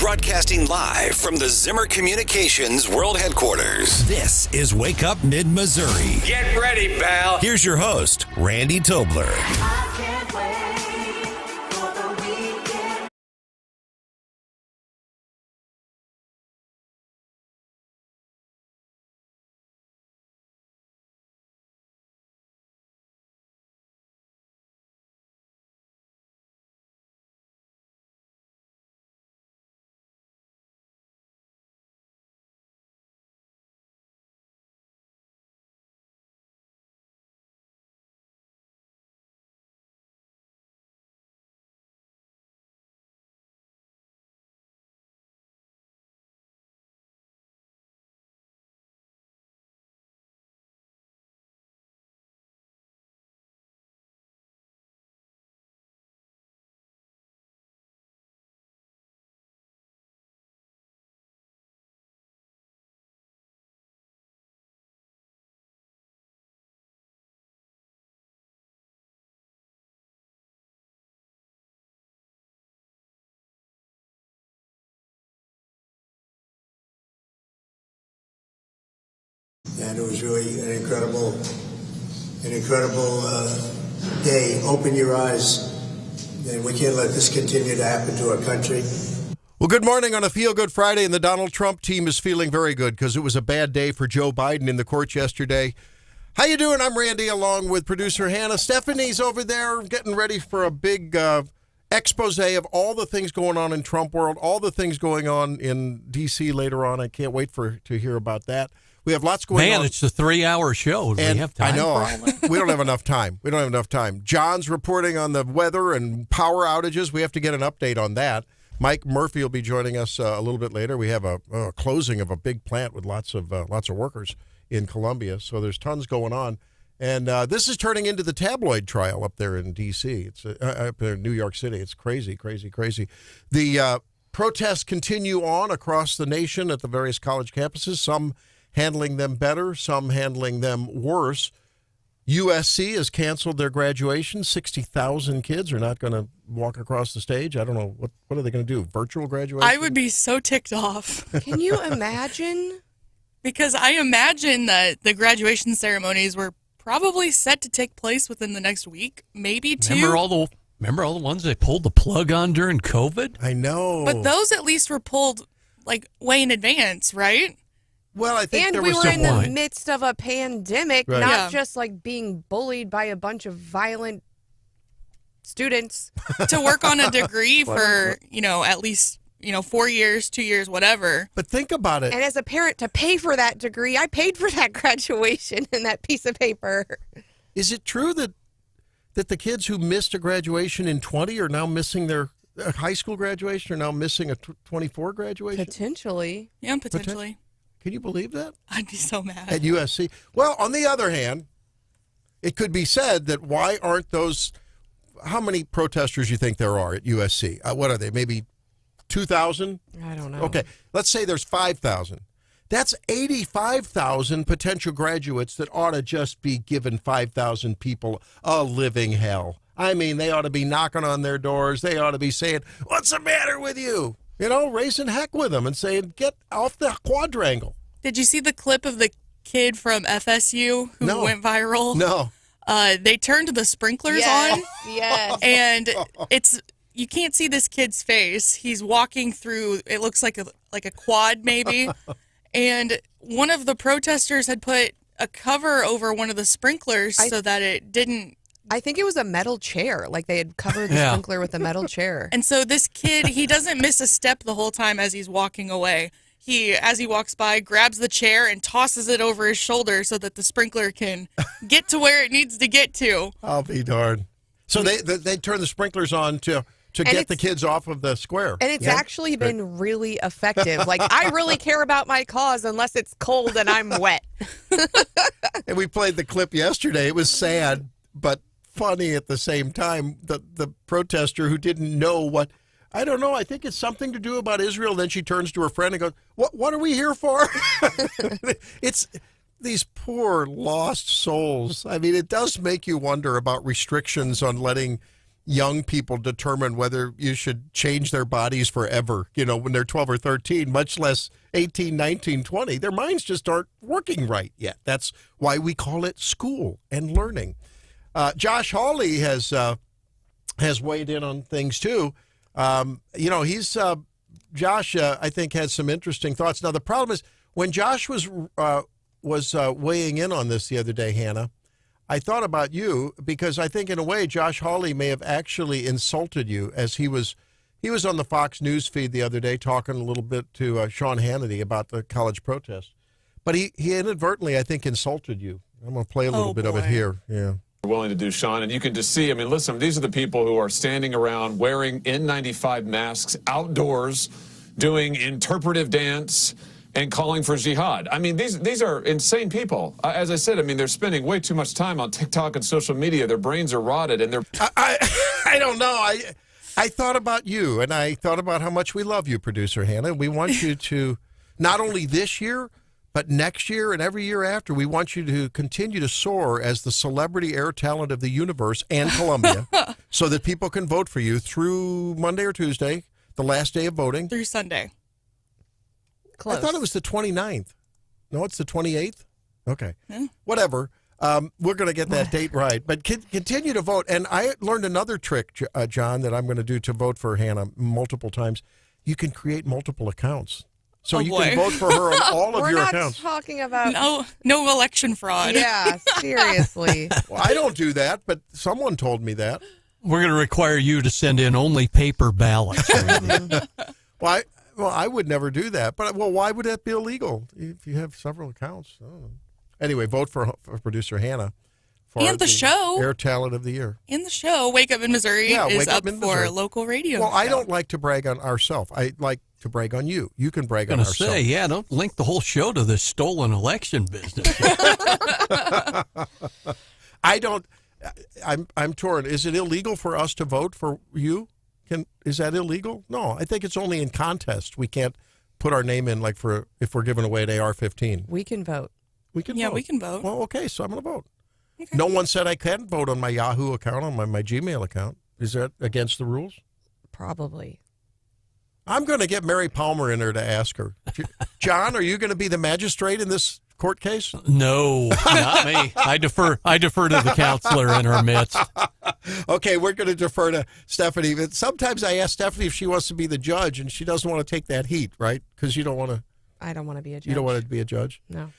Broadcasting live from the Zimmer Communications World Headquarters. This is Wake Up Mid-Missouri. Get ready, pal. Here's your host, Randy Tobler. I can't wait for the weekend. And it was really an incredible day. Open your eyes. And we can't let this continue to happen to our country. Well, good morning on a Feel Good Friday, and the Donald Trump team is feeling very good because it was a bad day for Joe Biden in the courts yesterday. How you doing? I'm Randy, along with producer Hannah. Stephanie's over there getting ready for a big expose of all the things going on in Trump world, all the things going on in D.C. later on. I can't wait to hear about that. We have lots going on. Man, it's a 3-hour show. Do we have time? I know. For all that? We don't have enough time. John's reporting on the weather and power outages. We have to get an update on that. Mike Murphy will be joining us a little bit later. We have a closing of a big plant with lots of workers in Columbia, so there's tons going on. And this is turning into the tabloid trial up there in D.C. It's up there in New York City. It's crazy, crazy, crazy. The protests continue on across the nation at the various college campuses, some handling them better, some handling them worse. USC has canceled their graduation. 60,000 kids are not going to walk across the stage. I don't know. What are they going to do? Virtual graduation? I would be so ticked off. Can you imagine? Because I imagine that the graduation ceremonies were probably set to take place within the next week, maybe two. Remember all the ones they pulled the plug on during COVID? I know. But those at least were pulled like way in advance, right? Well, I think And there we was were some in the point. midst of a pandemic, Right. not Yeah. just like being bullied by a bunch of violent students. To work on a degree for, at least, 4 years, 2 years, whatever. But think about it. And as a parent, to pay for that degree, I paid for that graduation and that piece of paper. Is it true that the kids who missed a graduation in 20 are now missing their high school graduation, are now missing a 24 graduation? Potentially. Yeah, potentially. Can you believe that? I'd be so mad. At USC. Well, on the other hand, it could be said that why aren't those, how many protesters you think there are at USC? What are they, maybe 2,000? I don't know. Okay, let's say there's 5,000. That's 85,000 potential graduates that ought to just be giving 5,000 people a living hell. I mean, they ought to be knocking on their doors. They ought to be saying, what's the matter with you? Raising heck with them and saying, get off the quadrangle. Did you see the clip of the kid from FSU who No. went viral? No. They turned the sprinklers on. Yes. And you can't see this kid's face. He's walking through, it looks like a quad maybe. And one of the protesters had put a cover over one of the sprinklers so that it didn't. I think it was a metal chair. Like they had covered the sprinkler with a metal chair. And so this kid, he doesn't miss a step the whole time as he's walking away. As he walks by, grabs the chair and tosses it over his shoulder so that the sprinkler can get to where it needs to get to. I'll be darned. So they turn the sprinklers on to get the kids off of the square. And it's actually been really effective. Like, I really care about my cause unless it's cold and I'm wet. And we played the clip yesterday. It was sad, but funny at the same time. The protester who didn't know what, I don't know, I think it's something to do about Israel. Then she turns to her friend and goes, what are we here for? It's these poor lost souls. I mean, it does make you wonder about restrictions on letting young people determine whether you should change their bodies forever, when they're 12 or 13, much less 18, 19, 20. Their minds just aren't working right yet. That's why we call it school and learning. Josh Hawley has weighed in on things too. Josh, I think, has some interesting thoughts. Now, the problem is when Josh was weighing in on this the other day, Hannah, I thought about you because I think in a way Josh Hawley may have actually insulted you as he was on the Fox News feed the other day talking a little bit to Sean Hannity about the college protest. But he inadvertently, I think, insulted you. I'm going to play a little bit of it here. Yeah. Willing to do, Sean, and you can just see, listen, these are the people who are standing around wearing N95 masks outdoors, doing interpretive dance and calling for jihad. These are insane people. As I said, they're spending way too much time on TikTok and social media. Their brains are rotted, and they're... I don't know. I thought about you, and I thought about how much we love you, producer Hannah. We want you to, not only this year, but next year and every year after, we want you to continue to soar as the celebrity air talent of the universe and Columbia so that people can vote for you through Monday or Tuesday, the last day of voting. Through Sunday. Close. I thought it was the 29th. No, it's the 28th? Okay. Whatever. We're going to get that date right. But continue to vote. And I learned another trick, John, that I'm going to do to vote for Hannah multiple times. You can create multiple accounts. So you can vote for her on all of your accounts. We're not talking about... No election fraud. Yeah, seriously. Well, I don't do that, but someone told me that. We're going to require you to send in only paper ballots. Well, I would never do that. But, why would that be illegal if you have several accounts? I don't know. Anyway, vote for producer Hannah. And the show. Air Talent of the Year. And the show, Wake Up in Missouri, is up for local radio. Well, I don't like to brag on ourselves. I like to brag on you. You can brag on ourselves. Don't link the whole show to this stolen election business. I don't. I'm torn. Is it illegal for us to vote for you? Is that illegal? No, I think it's only in contest. We can't put our name in if we're giving away an AR-15. We can vote. We can Yeah, vote. we can vote. Well, okay, so I'm going to vote. Okay. No one said I can't vote on my Yahoo account, on my Gmail account. Is that against the rules? Probably. I'm going to get Mary Palmer in there to ask her. John, are you going to be the magistrate in this court case? No, not me. I defer to the counselor in our midst. Okay, we're going to defer to Stephanie. But sometimes I ask Stephanie if she wants to be the judge, and she doesn't want to take that heat, right? Because you don't want to. I don't want to be a judge. You don't want to be a judge? No.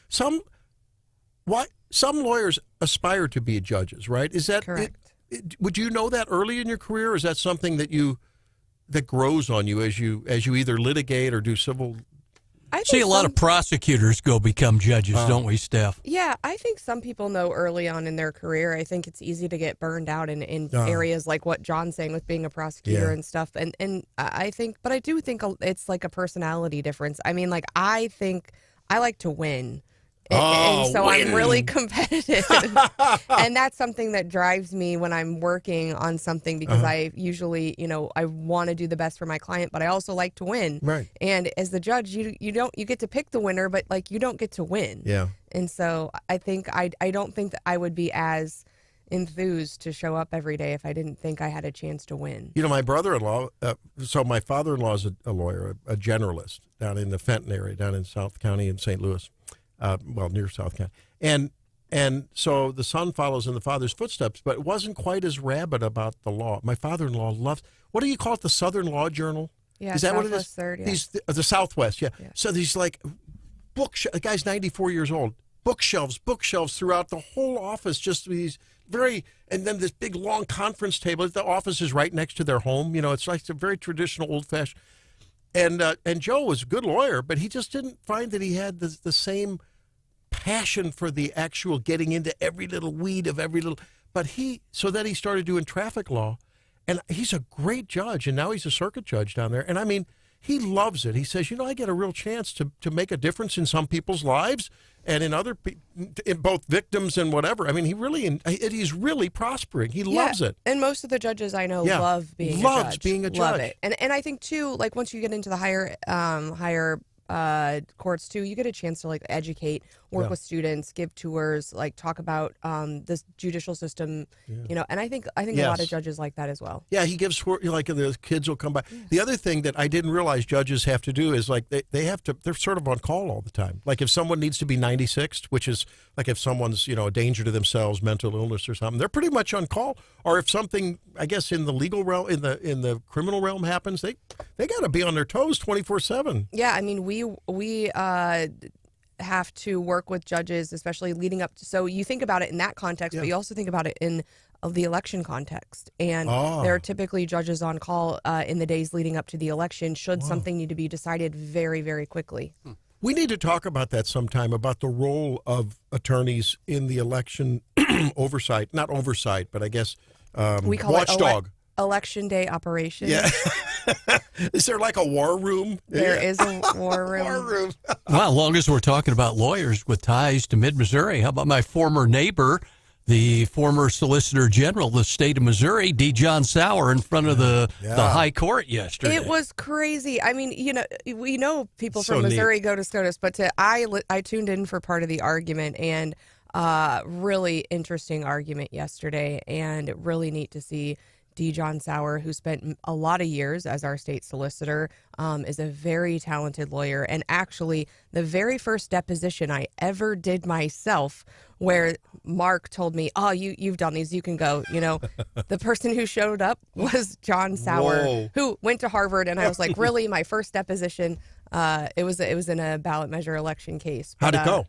Some lawyers aspire to be judges, right? Is that correct? Would you know that early in your career? Or is that something that grows on you as you either litigate or do civil? I See a lot of prosecutors go become judges, don't we, Steph? Yeah, I think some people know early on in their career. I think it's easy to get burned out in areas like what John's saying with being a prosecutor and stuff. And I think, but I do think it's like a personality difference. I think I like to win. And so I'm really competitive. And that's something that drives me when I'm working on something because I usually, I want to do the best for my client, but I also like to win. Right. And as the judge, you get to pick the winner, but you don't get to win. Yeah. And so I think I don't think that I would be as enthused to show up every day if I didn't think I had a chance to win. My brother-in-law, so my father-in-law is a lawyer, a generalist down in the Fenton area, down in South County in St. Louis. Near South County. And so the son follows in the father's footsteps, but it wasn't quite as rabid about the law. My father-in-law loves, what do you call it, the Southern Law Journal? Yeah, is that Southwest what it is? Third, yeah. The Southwest, yeah. So these the guy's 94 years old, bookshelves throughout the whole office, just these and then this big long conference table. The office is right next to their home. It's like a very traditional old-fashioned. And Joe was a good lawyer, but he just didn't find that he had the same passion for the actual getting into every little weed of every little. So then he started doing traffic law, and he's a great judge, and now he's a circuit judge down there. And he loves it. He says, I get a real chance to make a difference in some people's lives and in other in both victims and whatever. He's really prospering. He loves it. And most of the judges I know love being a judge. Being a judge. Love it. And I think too, once you get into the higher courts too, you get a chance to educate work with students, give tours, like talk about this judicial system, and I think a lot of judges like that as well. Yeah, he gives, like, the kids will come by. Yes. The other thing that I didn't realize judges have to do is, like, they're sort of on call all the time. Like, if someone needs to be 96th, which is like if someone's, a danger to themselves, mental illness or something, they're pretty much on call. Or if something, I guess, in the legal realm, in the criminal realm happens, they got to be on their toes 24/7. Yeah, I mean, we have to work with judges, especially leading up to, so you think about it in that context, but you also think about it in the election context. And there are typically judges on call in the days leading up to the election should something need to be decided very, very quickly. We need to talk about that sometime, about the role of attorneys in the election oversight. Not oversight, but I guess we call watchdog. It election day operation. Yeah. Is there like a war room? There is a war room. War room. Well, as long as we're talking about lawyers with ties to Mid-Missouri, how about my former neighbor, the former Solicitor General of the state of Missouri, D. John Sauer, in front of the High Court yesterday. It was crazy. I mean, we know people So from Missouri neat. go to SCOTUS, but I tuned in for part of the argument, and really interesting argument yesterday, and really neat to see D. John Sauer, who spent a lot of years as our state solicitor, is a very talented lawyer. And actually, the very first deposition I ever did myself, where Mark told me, "Oh, you've done these, you can go." The person who showed up was John Sauer, who went to Harvard, and I was like, "Really, my first deposition?" It was in a ballot measure election case. How'd it go?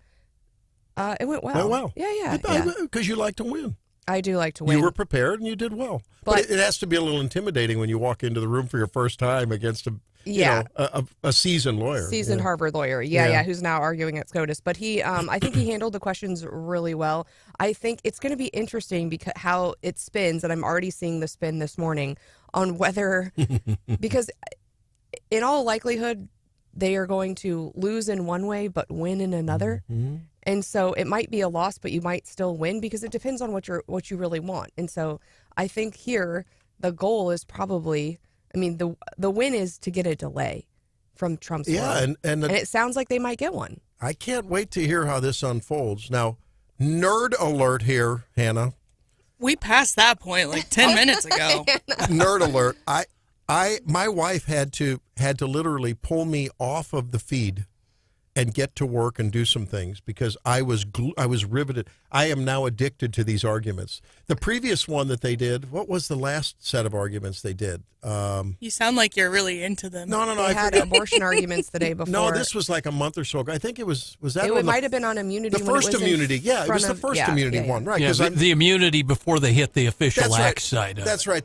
It went well. Went well. Yeah. Because you like to win. I do like to win. You were prepared and you did well. But it has to be a little intimidating when you walk into the room for your first time against a seasoned lawyer. Seasoned Harvard lawyer. Yeah, who's now arguing at SCOTUS. But he, I think he handled the questions really well. I think it's going to be interesting because how it spins, and I'm already seeing the spin this morning, on whether, because in all likelihood, they are going to lose in one way but win in another. Mm-hmm. And so it might be a loss, but you might still win because it depends on what you really want. And so I think here the goal is probably, the win is to get a delay from Trump's law. And it sounds like they might get one. I can't wait to hear how this unfolds. Now, nerd alert here, Hannah. We passed that point like 10 minutes ago. Nerd alert. My wife had to literally pull me off of the feed and get to work and do some things because I was riveted. I am now addicted to these arguments. The previous one that they did, what was the last set of arguments they did? You sound like you're really into them. No. They had abortion arguments the day before. No, this was like a month or so ago. I think it was that. It might have been on immunity. The first immunity, it was the first immunity one, right? Yeah, the immunity before they hit the official act side of it. That's right.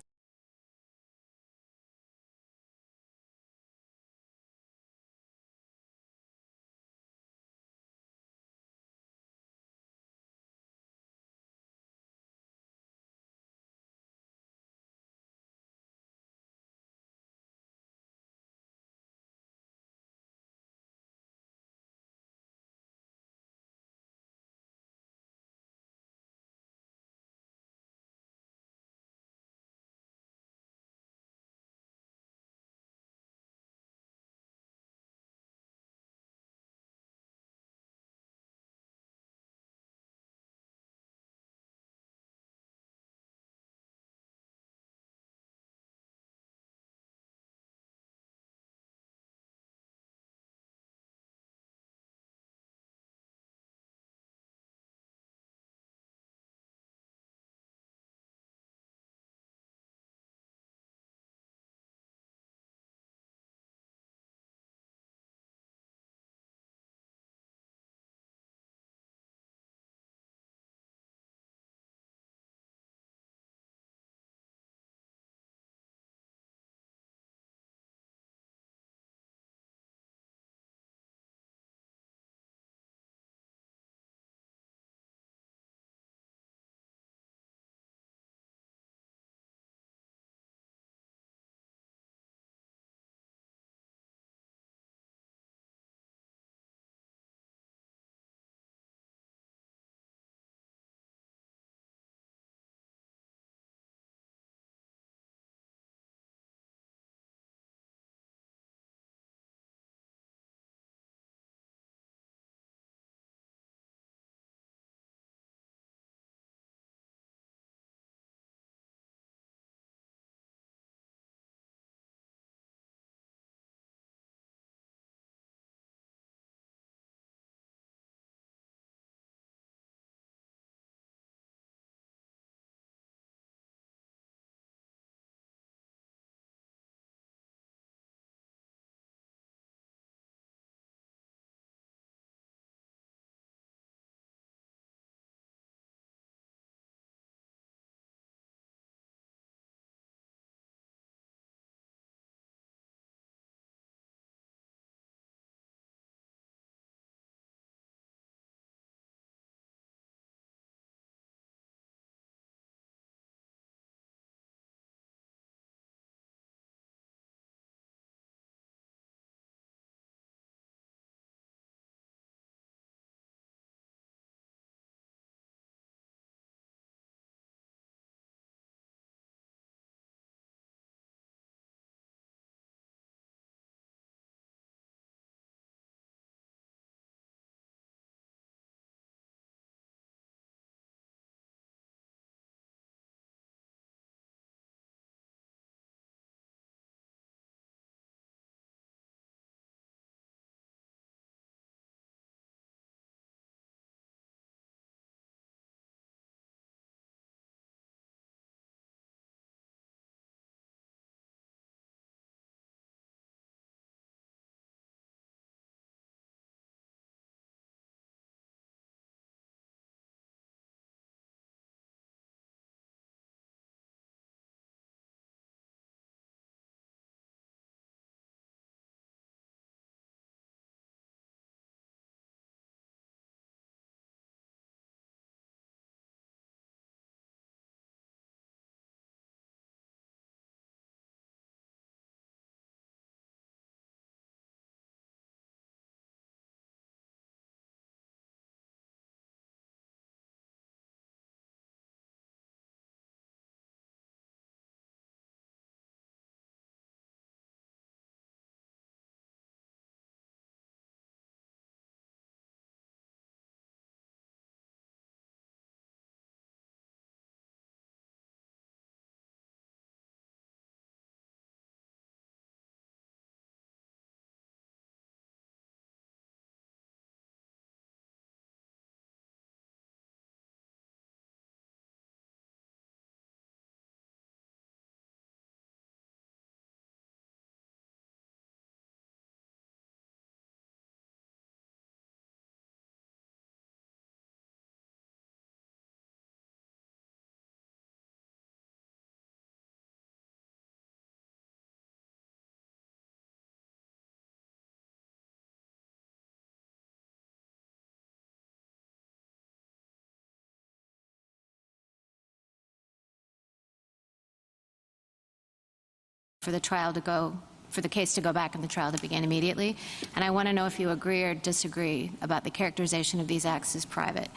for the case to go back and the trial to begin immediately. And I want to know if you agree or disagree about the characterization of these acts as private.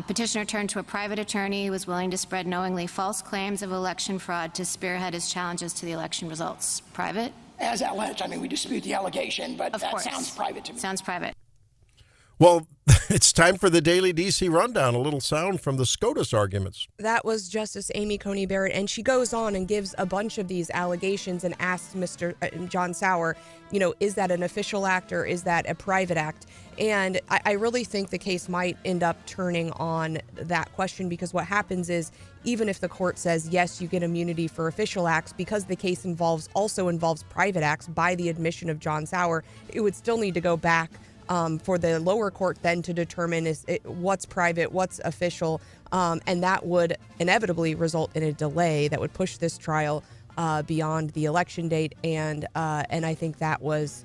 Petitioner turned to a private attorney who was willing to spread knowingly false claims of election fraud to spearhead his challenges to the election results. Private? As alleged, I mean, we dispute the allegation, but that sounds private to me. Sounds private. Well, it's time for the Daily DC Rundown, a little sound from the SCOTUS arguments. That was Justice Amy Coney Barrett, and she goes on and gives a bunch of these allegations and asks Mr. John Sauer, is that an official act or is that a private act? And I really think the case might end up turning on that question, because what happens is, even if the court says, yes, you get immunity for official acts, because the case also involves private acts by the admission of John Sauer, it would still need to go back for the lower court then to determine what's private, what's official, and that would inevitably result in a delay that would push this trial beyond the election date. And I think that was,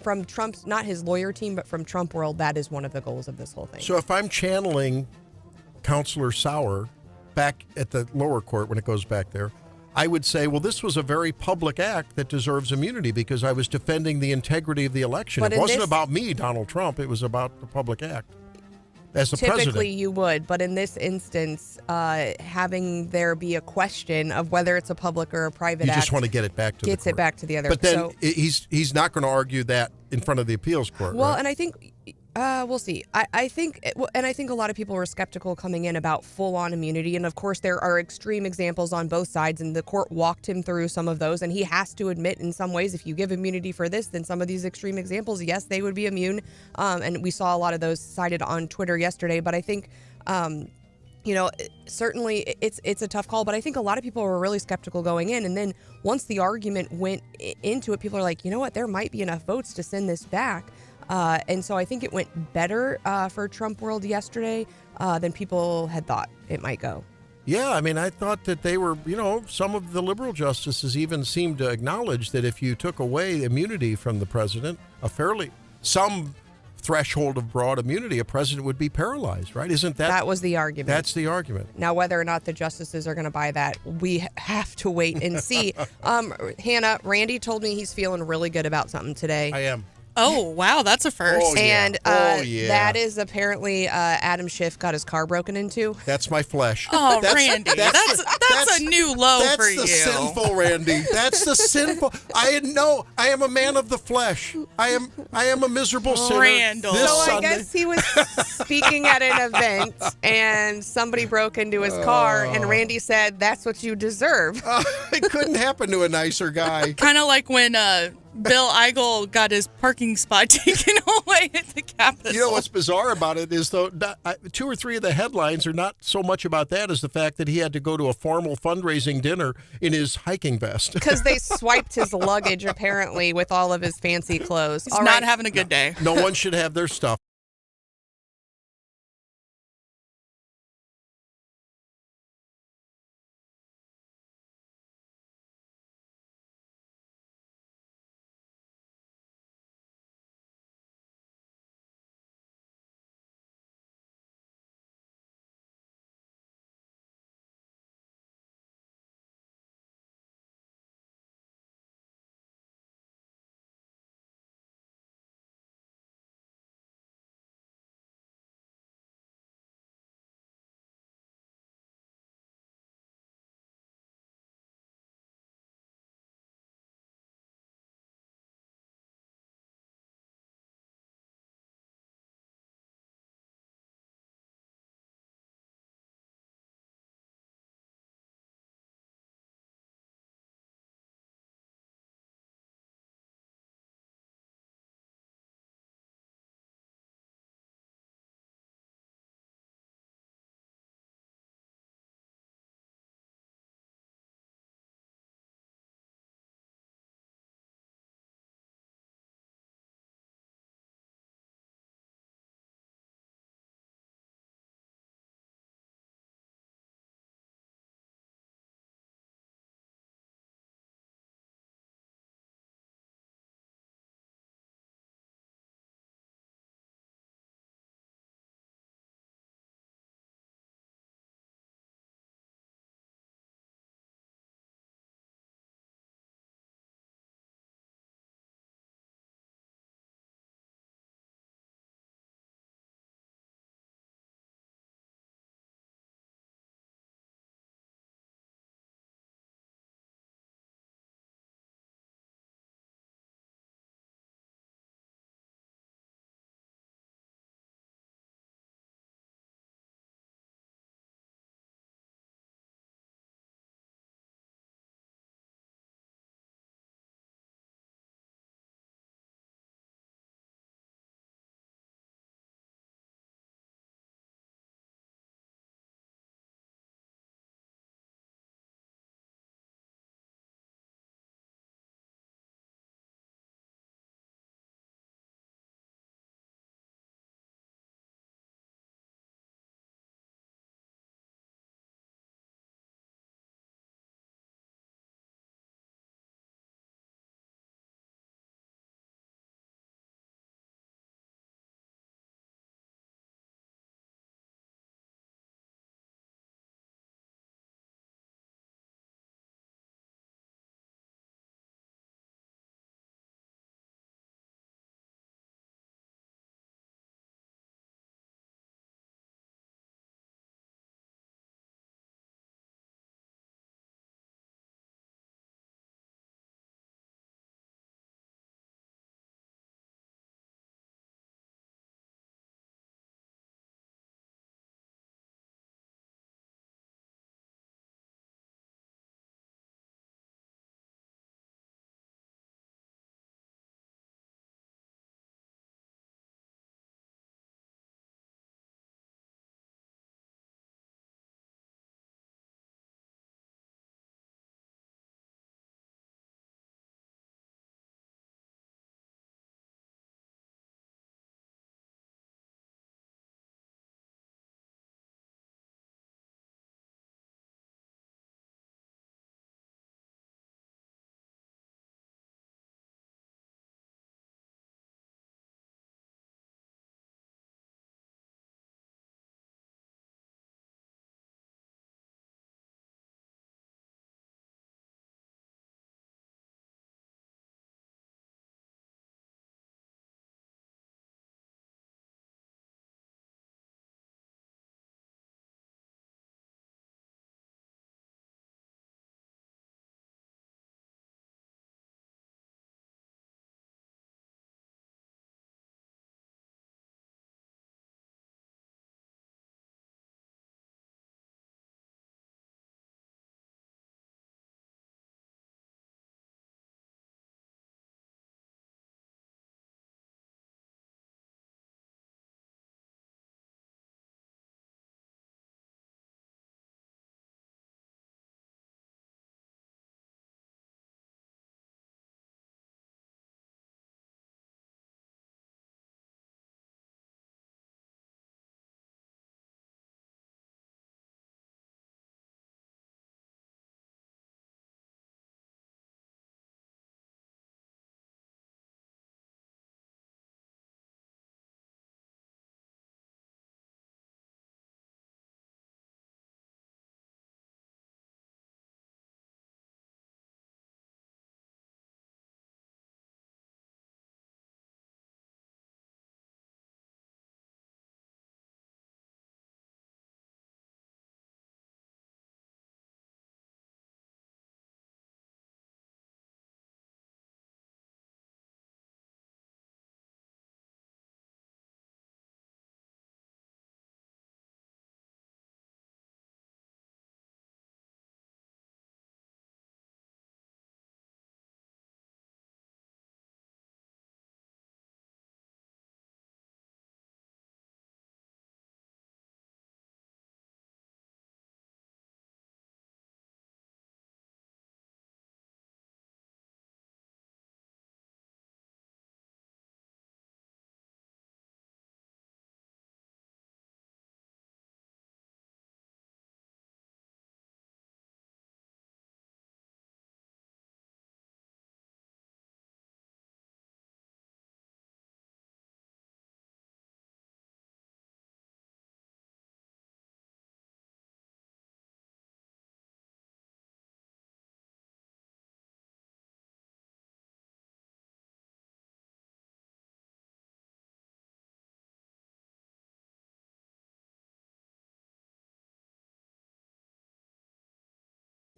from Trump's, not his lawyer team, but from Trump world, that is one of the goals of this whole thing. So if I'm channeling Counselor Sauer back at the lower court when it goes back there, I would say, well, this was a very public act that deserves immunity because I was defending the integrity of the election. It wasn't about me, Donald Trump. It was about the public act as the president. Typically you would, but in this instance, having there be a question of whether it's a public or a private act. You just want to get it back to the court. Gets it back to the other. But then he's not going to argue that in front of the appeals court. Well, right? and I think we'll see. I think a lot of people were skeptical coming in about full-on immunity, and of course there are extreme examples on both sides, and the court walked him through some of those, and he has to admit in some ways, if you give immunity for this, then some of these extreme examples, yes, they would be immune, and we saw a lot of those cited on Twitter yesterday. But I think certainly it's a tough call, but I think a lot of people were really skeptical going in, and then once the argument went into it, people are like, you know what, there might be enough votes to send this back. And so I think it went better for Trump world yesterday than people had thought it might go. Yeah, I mean, I thought that they were, some of the liberal justices even seemed to acknowledge that if you took away immunity from the president, some threshold of broad immunity, a president would be paralyzed, right? Isn't that? That was the argument. That's the argument. Now, whether or not the justices are going to buy that, we have to wait and see. Hannah, Randy told me he's feeling really good about something today. I am. Oh, wow, that's a first. Oh, yeah. And that is apparently Adam Schiff got his car broken into. That's my flesh. Oh, Randy, that's a new low for you. That's the sinful, Randy. That's the sinful. I am a man of the flesh. I am a miserable sinner. Randall. I guess he was speaking at an event, and somebody broke into his car, and Randy said, "That's what you deserve." It couldn't happen to a nicer guy. Kind of like when Bill Eigel got his parking spot taken away at the Capitol. You know what's bizarre about it is, though, 2 or 3 of the headlines are not so much about that as the fact that he had to go to a formal fundraising dinner in his hiking vest. Because they swiped his luggage, apparently, with all of his fancy clothes. He's not having a good day. No one should have their stuff.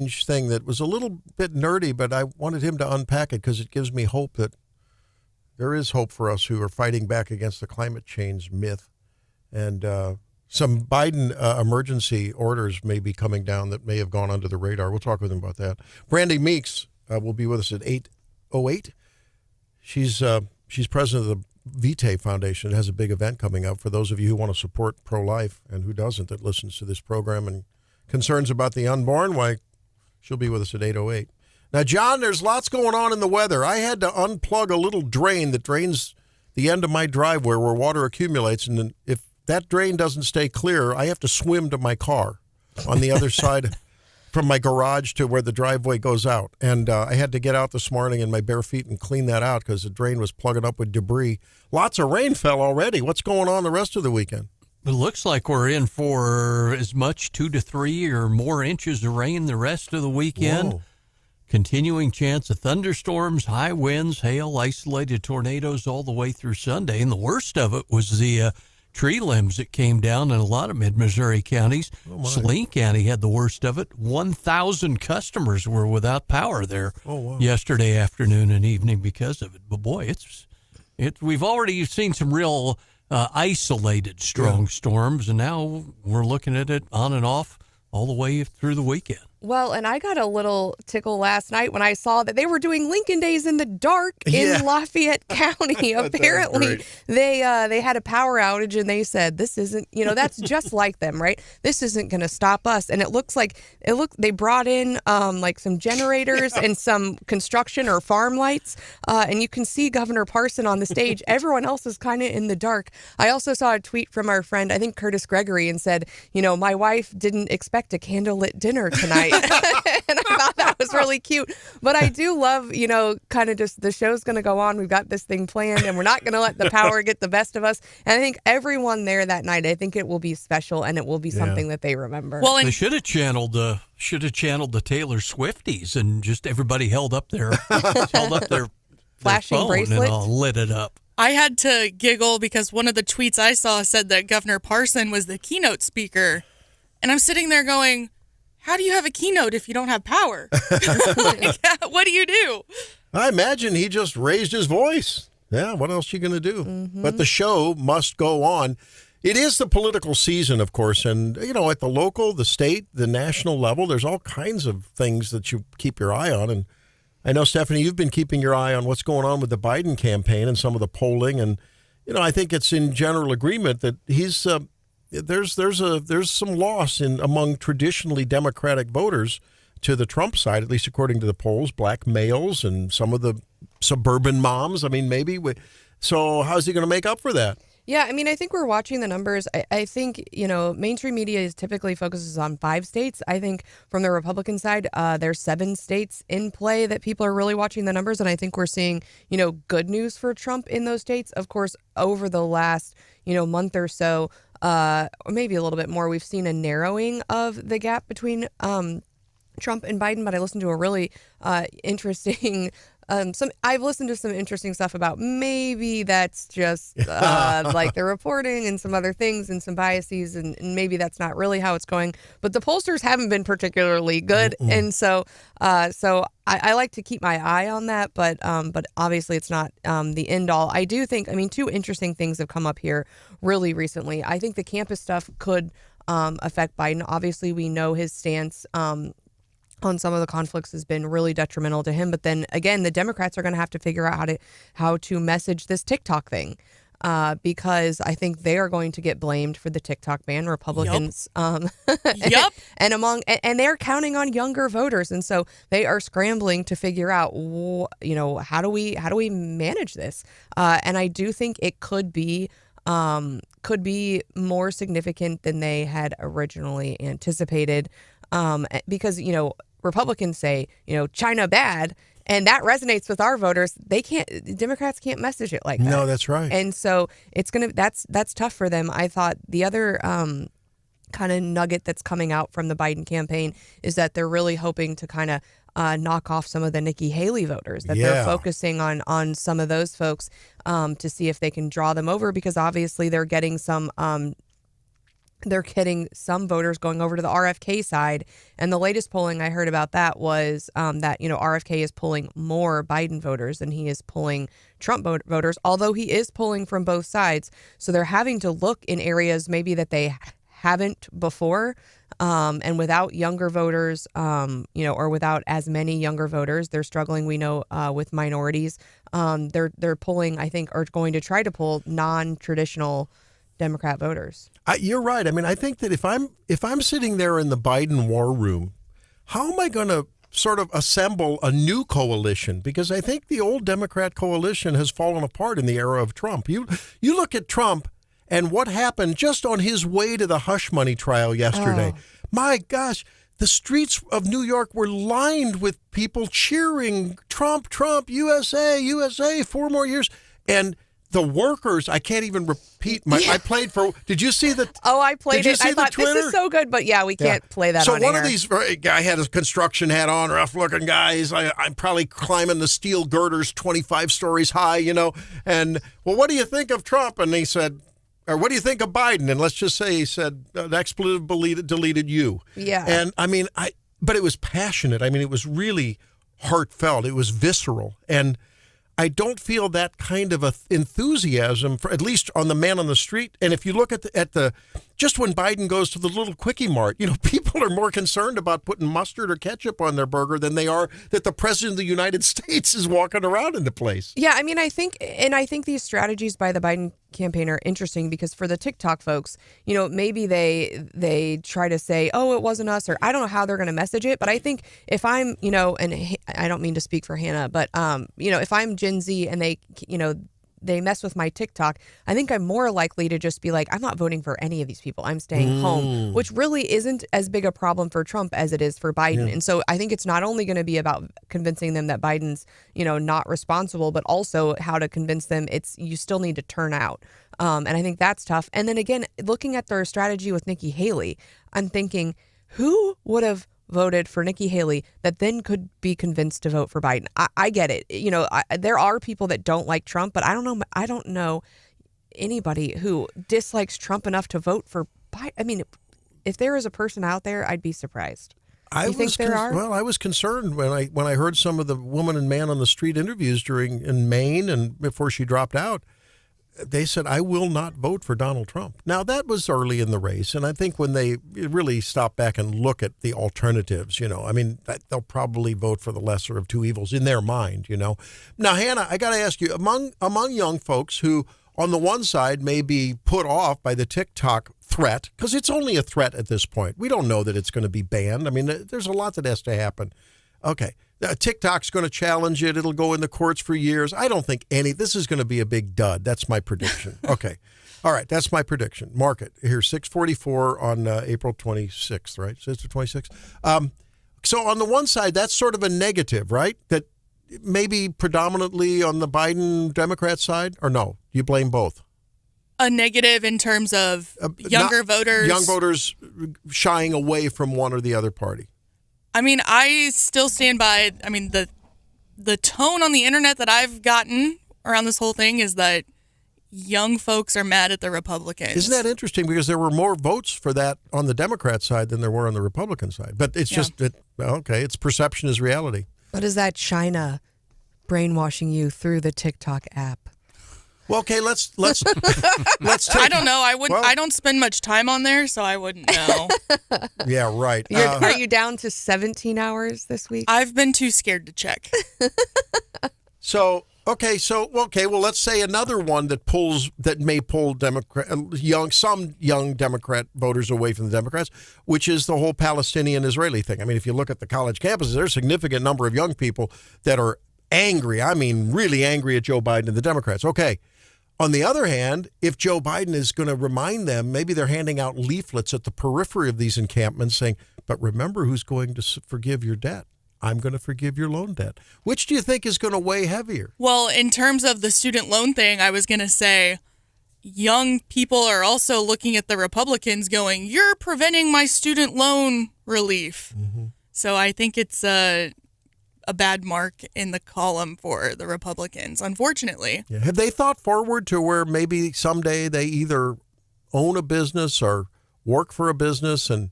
thing that was a little bit nerdy, but I wanted him to unpack it because it gives me hope that there is hope for us who are fighting back against the climate change myth. And some Biden emergency orders may be coming down that may have gone under the radar. We'll talk with him about that. Brandy Meeks will be with us at 8:08. She's president of the Vitae Foundation. It has a big event coming up for those of you who want to support pro-life and who doesn't, that listens to this program and concerns about the unborn. Why, she'll be with us at 8:08. Now, John, there's lots going on in the weather. I had to unplug a little drain that drains the end of my driveway where water accumulates, and if that drain doesn't stay clear, I have to swim to my car on the other side from my garage to where the driveway goes out. And I had to get out this morning in my bare feet and clean that out because the drain was plugging up with debris. Lots of rain fell already. What's going on the rest of the weekend? It looks like we're in for as much 2 to 3 or more inches of rain the rest of the weekend. Whoa. Continuing chance of thunderstorms, high winds, hail, isolated tornadoes all the way through Sunday. And the worst of it was the tree limbs that came down in a lot of mid-Missouri counties. Saline County had the worst of it. 1,000 customers were without power there yesterday afternoon and evening because of it. But boy, we've already seen some real isolated strong storms, and now we're looking at it on and off all the way through the weekend. Well, and I got a little tickle last night when I saw that they were doing Lincoln Days in the dark in Lafayette County. Apparently, they had a power outage, and they said, this isn't, that's just like them, right? This isn't going to stop us. And it looks like they brought in like some generators and some construction or farm lights, and you can see Governor Parson on the stage. Everyone else is kind of in the dark. I also saw a tweet from our friend, I think Curtis Gregory, and said, my wife didn't expect a candlelit dinner tonight. And I thought that was really cute. But I do love, kind of just the show's going to go on. We've got this thing planned, and we're not going to let the power get the best of us. And I think everyone there that night, I think it will be special, and it will be something that they remember. Well, they should have channeled the Taylor Swifties, and just everybody held up their flashing phone bracelets and lit it up. I had to giggle because one of the tweets I saw said that Governor Parson was the keynote speaker. And I'm sitting there going, how do you have a keynote if you don't have power? What do you do? I imagine he just raised his voice. Yeah, what else are you going to do? Mm-hmm. But the show must go on. It is the political season, of course, and, at the local, the state, the national level, there's all kinds of things that you keep your eye on. And I know, Stephanie, you've been keeping your eye on what's going on with the Biden campaign and some of the polling. And, I think it's in general agreement that he's there's some loss among traditionally Democratic voters to the Trump side, at least according to the polls, black males and some of the suburban moms. I mean, maybe. So how's he going to make up for that? Yeah, I mean, I think we're watching the numbers. I think, mainstream media typically focuses on 5 states. I think from the Republican side, there's 7 states in play that people are really watching the numbers. And I think we're seeing, good news for Trump in those states. Of course, over the last, month or so, or maybe a little bit more, we've seen a narrowing of the gap between Trump and Biden. But I listened to a really interesting I've listened to some interesting stuff about maybe that's just like the reporting and some other things and some biases, and maybe that's not really how it's going. But the pollsters haven't been particularly good, and so I like to keep my eye on that. But obviously it's not the end all. I do think, 2 interesting things have come up here really recently. I think the campus stuff could affect Biden. Obviously, we know his stance on some of the conflicts has been really detrimental to him. But then again, the Democrats are going to have to figure out how to message this TikTok thing, because I think they are going to get blamed for the TikTok ban. Republicans, Yep. and they're counting on younger voters, and so they are scrambling to figure out, how do we manage this? And I do think it could be more significant than they had originally anticipated, because Republicans say, China bad, and that resonates with our voters. Democrats can't message it like that. No, that's right. And so that's tough for them. I thought the other kind of nugget that's coming out from the Biden campaign is that they're really hoping to kind of knock off some of the Nikki Haley voters, that they're focusing on some of those folks to see if they can draw them over, because obviously they're getting some they're getting some voters going over to the RFK side. And the latest polling I heard about that was that, RFK is pulling more Biden voters than he is pulling Trump voters, although he is pulling from both sides. So they're having to look in areas maybe that they haven't before. And without younger voters, or without as many younger voters, they're struggling, we know, with minorities. They're pulling, I think, are going to try to pull non-traditional Democrat voters. You're right. I mean, I think that if I'm sitting there in the Biden war room, how am I going to sort of assemble a new coalition? Because I think the old Democrat coalition has fallen apart in the era of Trump. You look at Trump and what happened just on his way to the hush money trial yesterday. My gosh, the streets of New York were lined with people cheering Trump, Trump, USA, USA, 4 more years. And the workers, I can't even repeat. I played for. Did you see the? Oh, I played it. I thought this is so good, but we can't play that. So on one air. of these guy had a construction hat on, rough-looking guy. I'm probably climbing the steel girders 25 stories high, And well, what do you think of Trump? And he said, or what do you think of Biden? And let's just say he said, the expletive deleted you. Yeah. And I mean, but it was passionate. I mean, it was really heartfelt. It was visceral, and I don't feel that kind of enthusiasm, for at least on the man on the street. And if you look at the just when Biden goes to the little quickie mart, people are more concerned about putting mustard or ketchup on their burger than they are that the president of the United States is walking around in the place. Yeah, I mean, I think these strategies by the Biden campaign are interesting because for the TikTok folks, maybe they try to say, oh, it wasn't us, or I don't know how they're going to message it. But I think if I'm, and I don't mean to speak for Hannah, but, if I'm Gen Z and they mess with my TikTok, I think I'm more likely to just be like, I'm not voting for any of these people. I'm staying home, which really isn't as big a problem for Trump as it is for Biden. Yeah. And so I think it's not only going to be about convincing them that Biden's, not responsible, but also how to convince them you still need to turn out. And I think that's tough. And then again, looking at their strategy with Nikki Haley, I'm thinking, who would have voted for Nikki Haley that then could be convinced to vote for Biden? I get it. There are people that don't like Trump, but I don't know anybody who dislikes Trump enough to vote for Biden. I mean, if there is a person out there, I'd be surprised. You think there are? Well, I was concerned when I heard some of the woman and man on the street interviews in Maine and before she dropped out. They said, I will not vote for Donald Trump. Now, that was early in the race, and I think when they really stop back and look at the alternatives, they'll probably vote for the lesser of two evils in their mind, Now, Hannah, I got to ask you, among young folks who, on the one side, may be put off by the TikTok threat, because it's only a threat at this point. We don't know that it's going to be banned. I mean, there's a lot that has to happen. Okay. TikTok's going to challenge it. It'll go in the courts for years. I don't think this is going to be a big dud. That's my prediction. Okay. All right. That's my prediction. Mark it. Here, 6:44 on April 26th, right? So it's the 26th. So on the one side, that's sort of a negative, right? That maybe predominantly on the Biden Democrat side, or no? You blame both? A negative in terms of younger voters? Young voters shying away from one or the other party. I mean, I still stand by, the tone on the internet that I've gotten around this whole thing is that young folks are mad at the Republicans. Isn't that interesting? Because there were more votes for that on the Democrat side than there were on the Republican side. But it's just that, it's perception is reality. What is that China brainwashing you through the TikTok app? Well, okay, let's take. I don't know. I don't spend much time on there, so I wouldn't know. Yeah, right. Are you down to 17 hours this week? I've been too scared to check. Well, let's say another one that may pull some young Democrat voters away from the Democrats, which is the whole Palestinian-Israeli thing. I mean, if you look at the college campuses, there's a significant number of young people that are angry. I mean, really angry at Joe Biden and the Democrats. Okay. On the other hand, if Joe Biden is going to remind them, maybe they're handing out leaflets at the periphery of these encampments saying, but remember who's going to forgive your debt. I'm going to forgive your loan debt. Which do you think is going to weigh heavier? Well, in terms of the student loan thing, I was going to say young people are also looking at the Republicans going, you're preventing my student loan relief. Mm-hmm. So I think it's a bad mark in the column for the Republicans, unfortunately. Yeah. Have they thought forward to where maybe someday they either own a business or work for a business and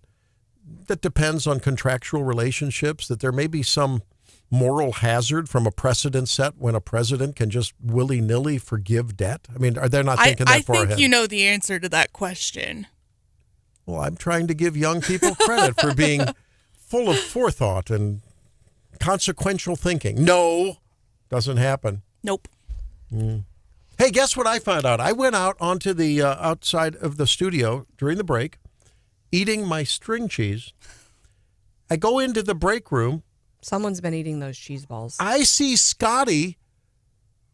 that depends on contractual relationships, that there may be some moral hazard from a precedent set when a president can just willy-nilly forgive debt? I mean, are they not thinking that far ahead? I think you know the answer to that question. Well, I'm trying to give young people credit for being full of forethought and consequential thinking. No, doesn't happen. Nope. Hey, guess what I found out? I went out onto the outside of the studio during the break, eating my string cheese. I go into the break room. Someone's been eating those cheese balls. I see Scotty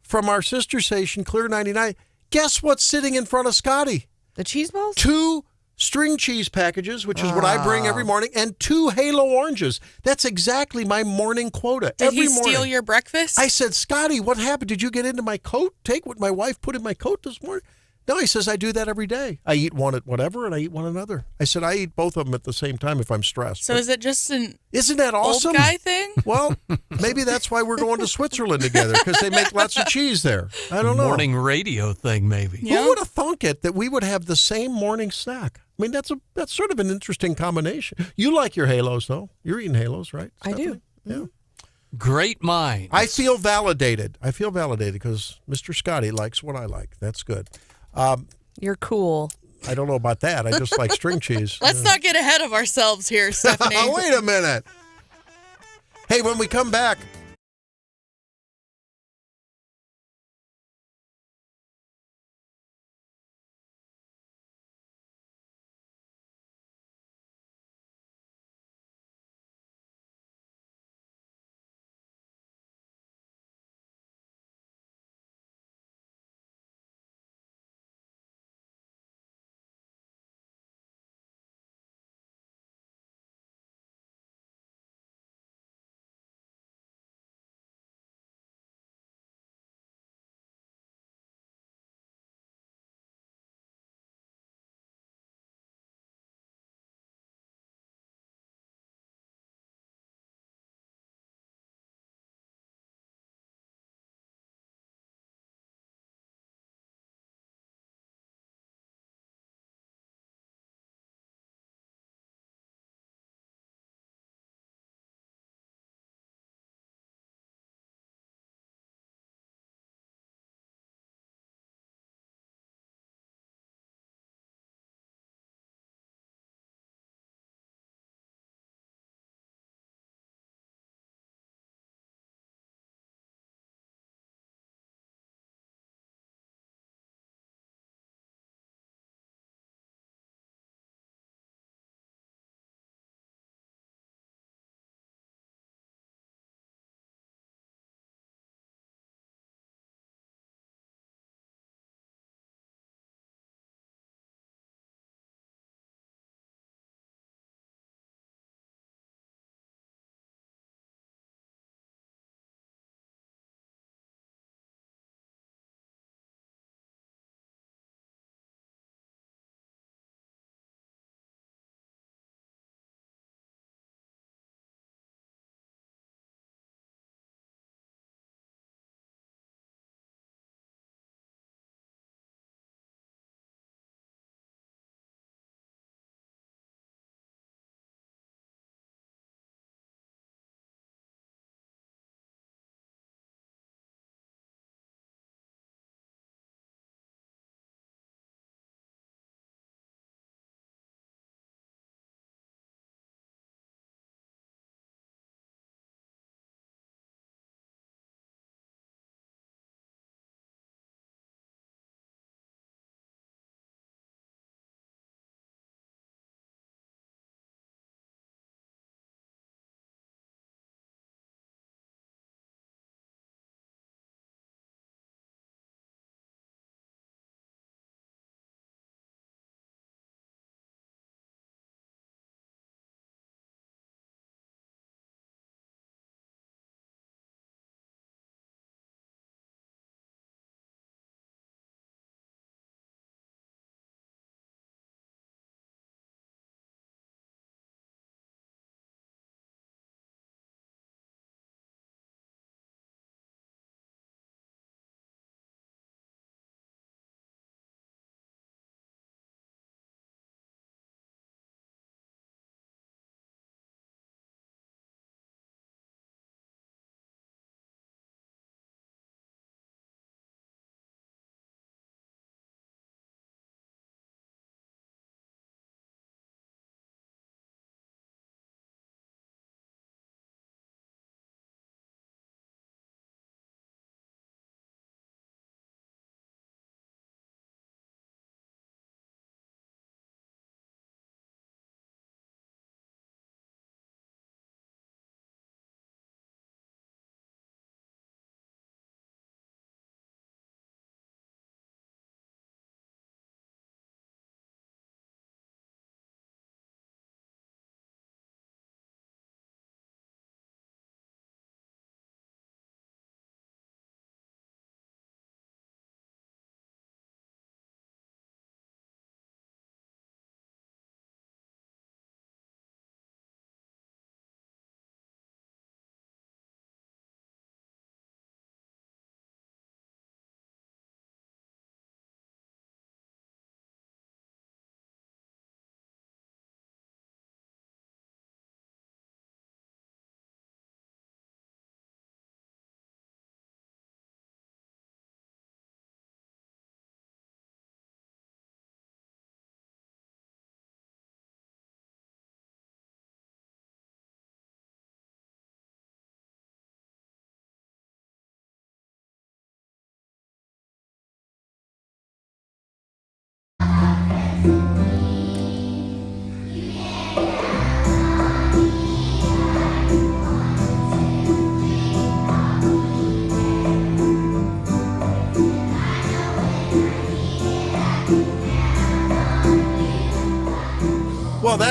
from our sister station, Clear 99. Guess what's sitting in front of Scotty? The cheese balls? 2 string cheese packages, which is what I bring every morning, and 2 Halo oranges. That's exactly my morning quota. Did every he morning. steal your breakfast? I said, Scotty, what happened? Did you get into my coat? Take what my wife put in my coat this morning? No, he says, I do that every day. I eat one at whatever, and I eat one another. I said, I eat both of them at the same time if I'm stressed. So is it just an Isn't that awesome? old guy thing? Well, maybe that's why we're going to Switzerland together, because they make lots of cheese there. I don't know. Morning radio thing, maybe. Yeah. Who would have thunk it that we would have the same morning snack? I mean, that's sort of an interesting combination. You like your Halos, though. You're eating Halos, right, Stephanie? I do. Yeah. Great minds. I feel validated. because Mr. Scotty likes what I like. That's good. You're cool. I don't know about that. I just like string cheese. Let's not get ahead of ourselves here, Stephanie. Wait a minute. Hey, when we come back,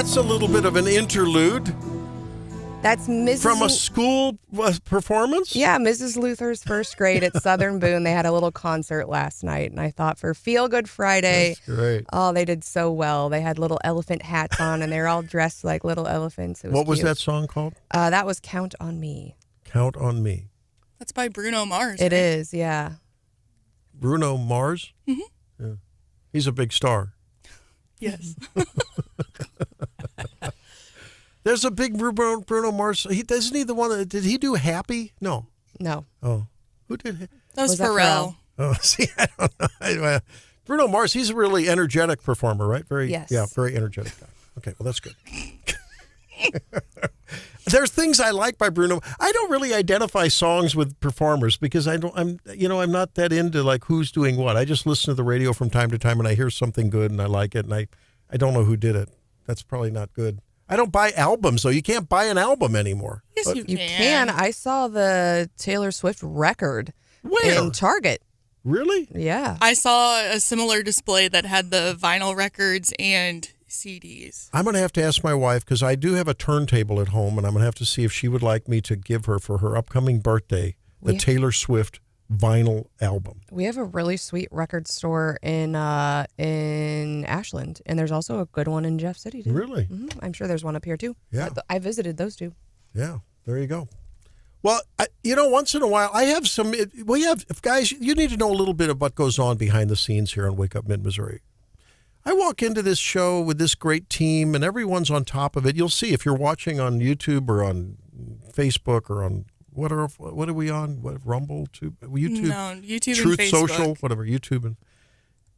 that's a little bit of an interlude That's Mrs. from a school performance? Yeah, Mrs. Luther's first grade at Southern Boone. They had a little concert last night, and I thought for Feel Good Friday, That's great. oh, they did so well. They had little elephant hats on, and they were all dressed like little elephants. What was that song called? That was Count on Me. Count on Me. That's by Bruno Mars. It right? is, yeah. Bruno Mars? Mm-hmm. Yeah. He's a big star. Yes. There's a big Bruno Mars. Isn't he the one that, did he do Happy? No. No. Oh. Who did it? That was that Pharrell. Oh, see, I don't know. Bruno Mars, he's a really energetic performer, right? Yes. Yeah, very energetic guy. Okay, well, that's good. There's things I like by Bruno. I don't really identify songs with performers because I'm not that into like who's doing what. I just listen to the radio from time to time and I hear something good and I like it and I don't know who did it. That's probably not good. I don't buy albums, though. You can't buy an album anymore. Yes, you can. I saw the Taylor Swift record Where? in Target. Really? Yeah. I saw a similar display that had the vinyl records and CDs. I'm going to have to ask my wife because I do have a turntable at home, and I'm going to have to see if she would like me to give her for her upcoming birthday the Taylor Swift vinyl album. We have a really sweet record store in Ashland, and there's also a good one in Jeff City, too. Really? Mm-hmm. I'm sure there's one up here, too. Yeah. I visited those two. Yeah, there you go. Well, once in a while, I have some, guys, you need to know a little bit of what goes on behind the scenes here on Wake Up Mid-Missouri. I walk into this show with this great team, and everyone's on top of it. You'll see if you're watching on YouTube or on Facebook or on what are we on? What, Rumble? YouTube? No, YouTube Truth and Facebook. Social, whatever, YouTube.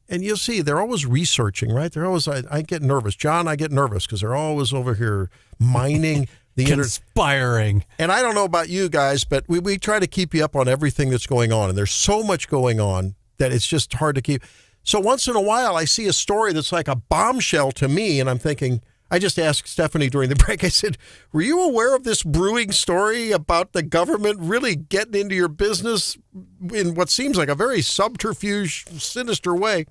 And you'll see they're always researching, right? They're always, I get nervous. John, I get nervous because they're always over here mining the conspiring. And I don't know about you guys, but we try to keep you up on everything that's going on. And there's so much going on that it's just hard to keep. So once in a while, I see a story that's like a bombshell to me, and I'm thinking, I just asked Stephanie during the break, I said, were you aware of this brewing story about the government really getting into your business in what seems like a very subterfuge, sinister way?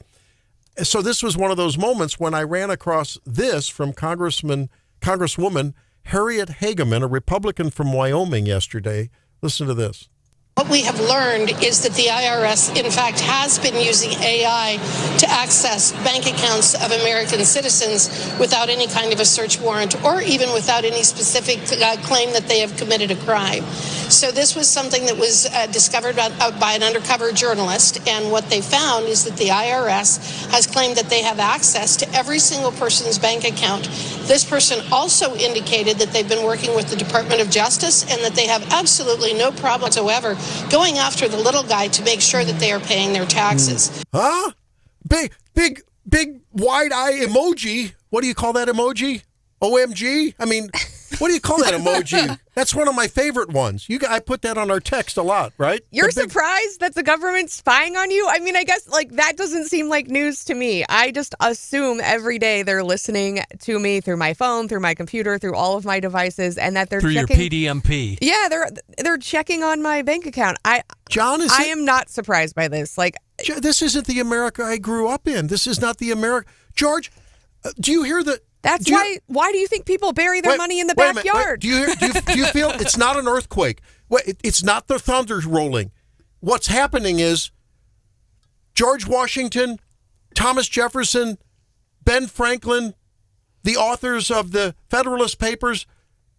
So this was one of those moments when I ran across this from Congresswoman Harriet Hageman, a Republican from Wyoming yesterday. Listen to this. What we have learned is that the IRS, in fact, has been using AI to access bank accounts of American citizens without any kind of a search warrant or even without any specific claim that they have committed a crime. So this was something that was discovered by an undercover journalist, and what they found is that the IRS has claimed that they have access to every single person's bank account. This person also indicated that they've been working with the Department of Justice and that they have absolutely no problem whatsoever going after the little guy to make sure that they are paying their taxes. Huh? Big wide eye emoji. What do you call that emoji? OMG? I mean, what do you call that emoji? That's one of my favorite ones. I put that on our text a lot, right? You're surprised that the government's spying on you? I mean, I guess like that doesn't seem like news to me. I just assume every day they're listening to me through my phone, through my computer, through all of my devices, and that they're through checking your PDMP. Yeah, they're checking on my bank account. I am not surprised by this. Like, this isn't the America I grew up in. This is not the America. George, do you hear the? That's why do you think people bury their money in the backyard? Do you feel it's not an earthquake? It's not the thunder rolling. What's happening is George Washington, Thomas Jefferson, Ben Franklin, the authors of the Federalist Papers,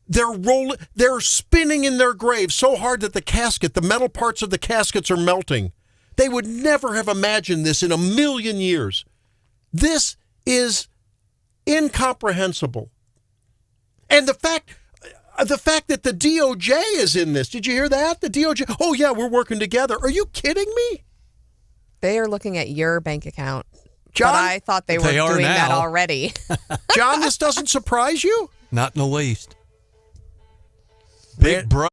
they're spinning in their graves so hard that the metal parts of the caskets are melting. They would never have imagined this in a million years. This is incomprehensible. And the fact that the DOJ is in this, did you hear that? The DOJ, oh yeah, we're working together. Are you kidding me? They are looking at your bank account. John, but I thought they were doing that already. John, this doesn't surprise you? Not in the least. Big bro.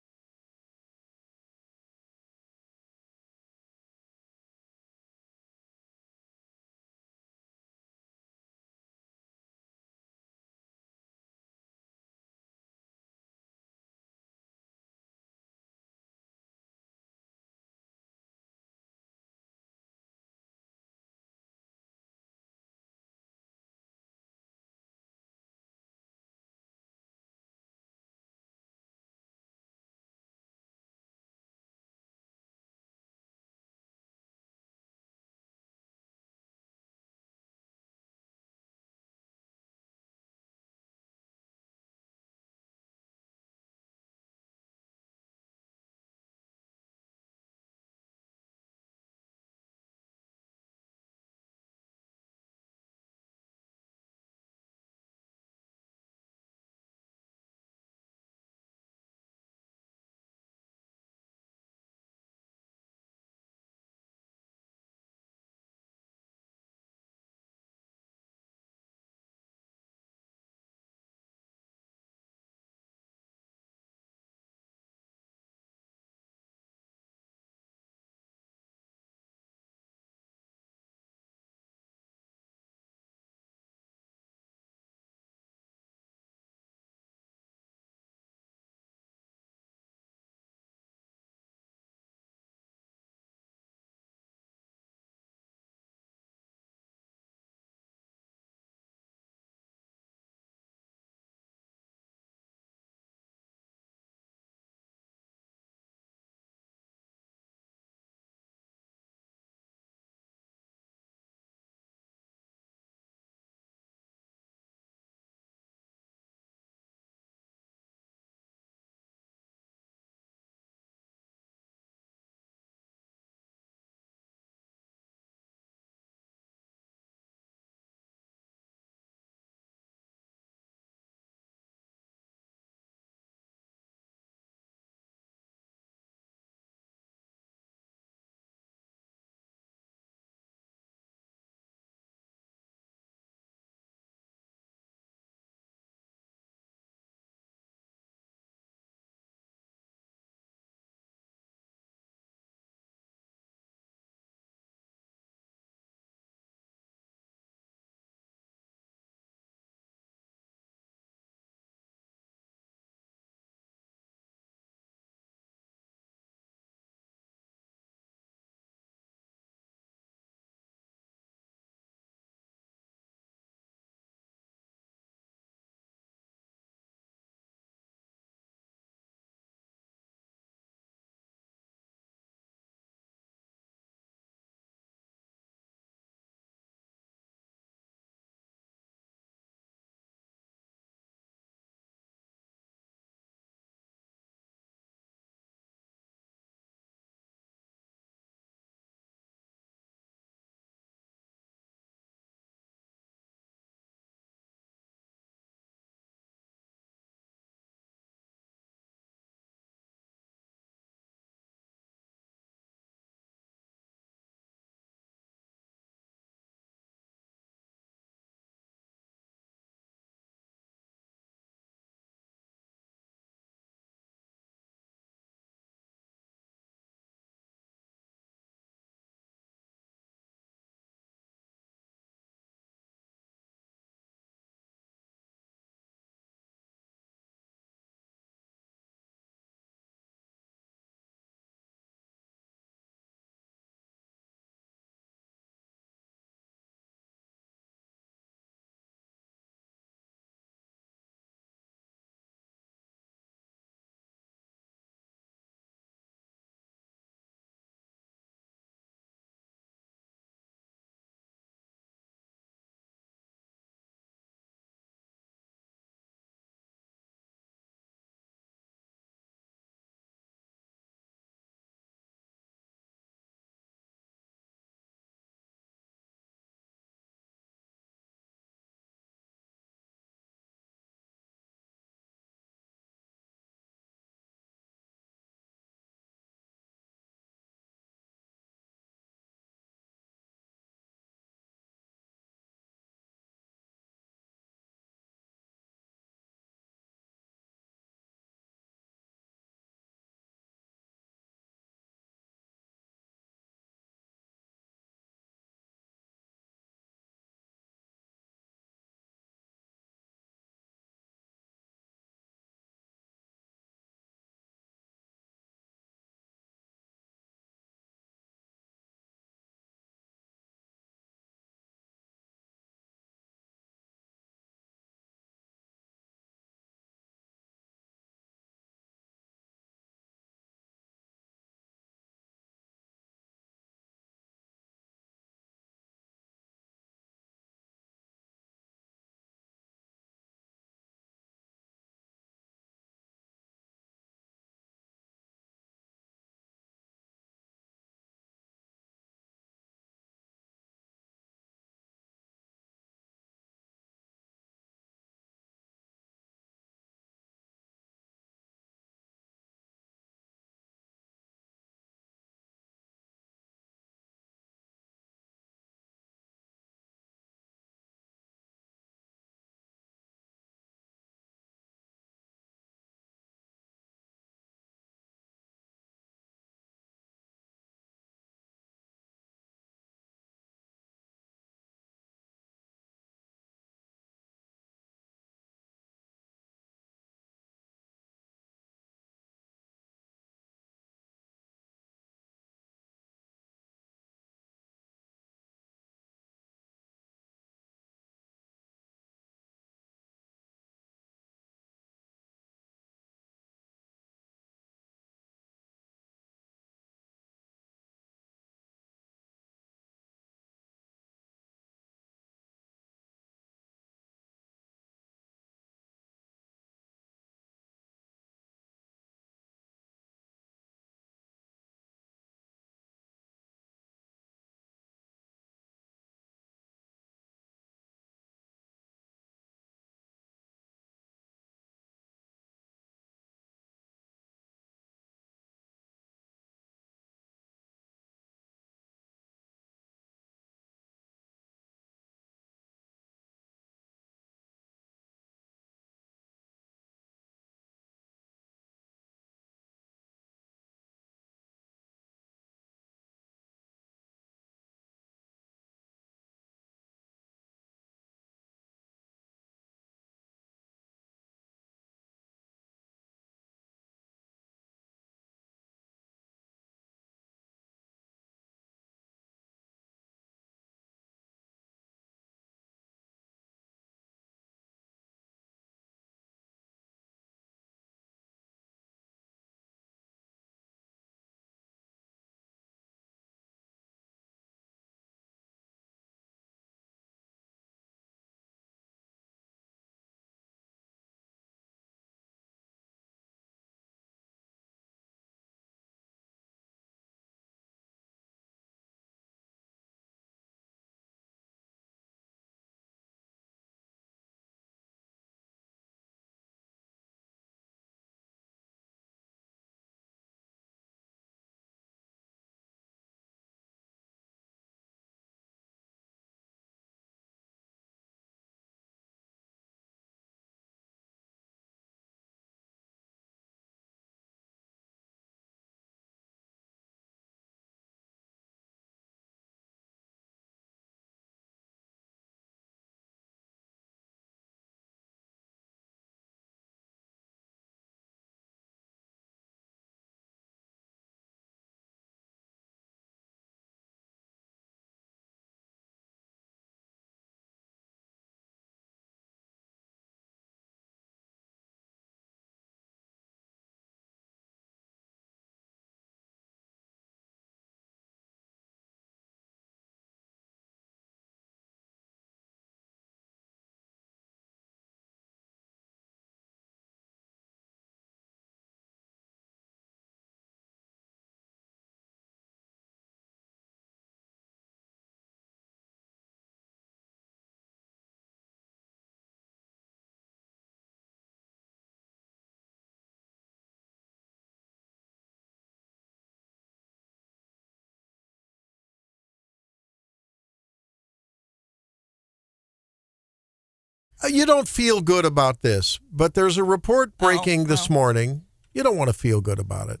You don't feel good about this, but there's a report breaking this morning. You don't want to feel good about it.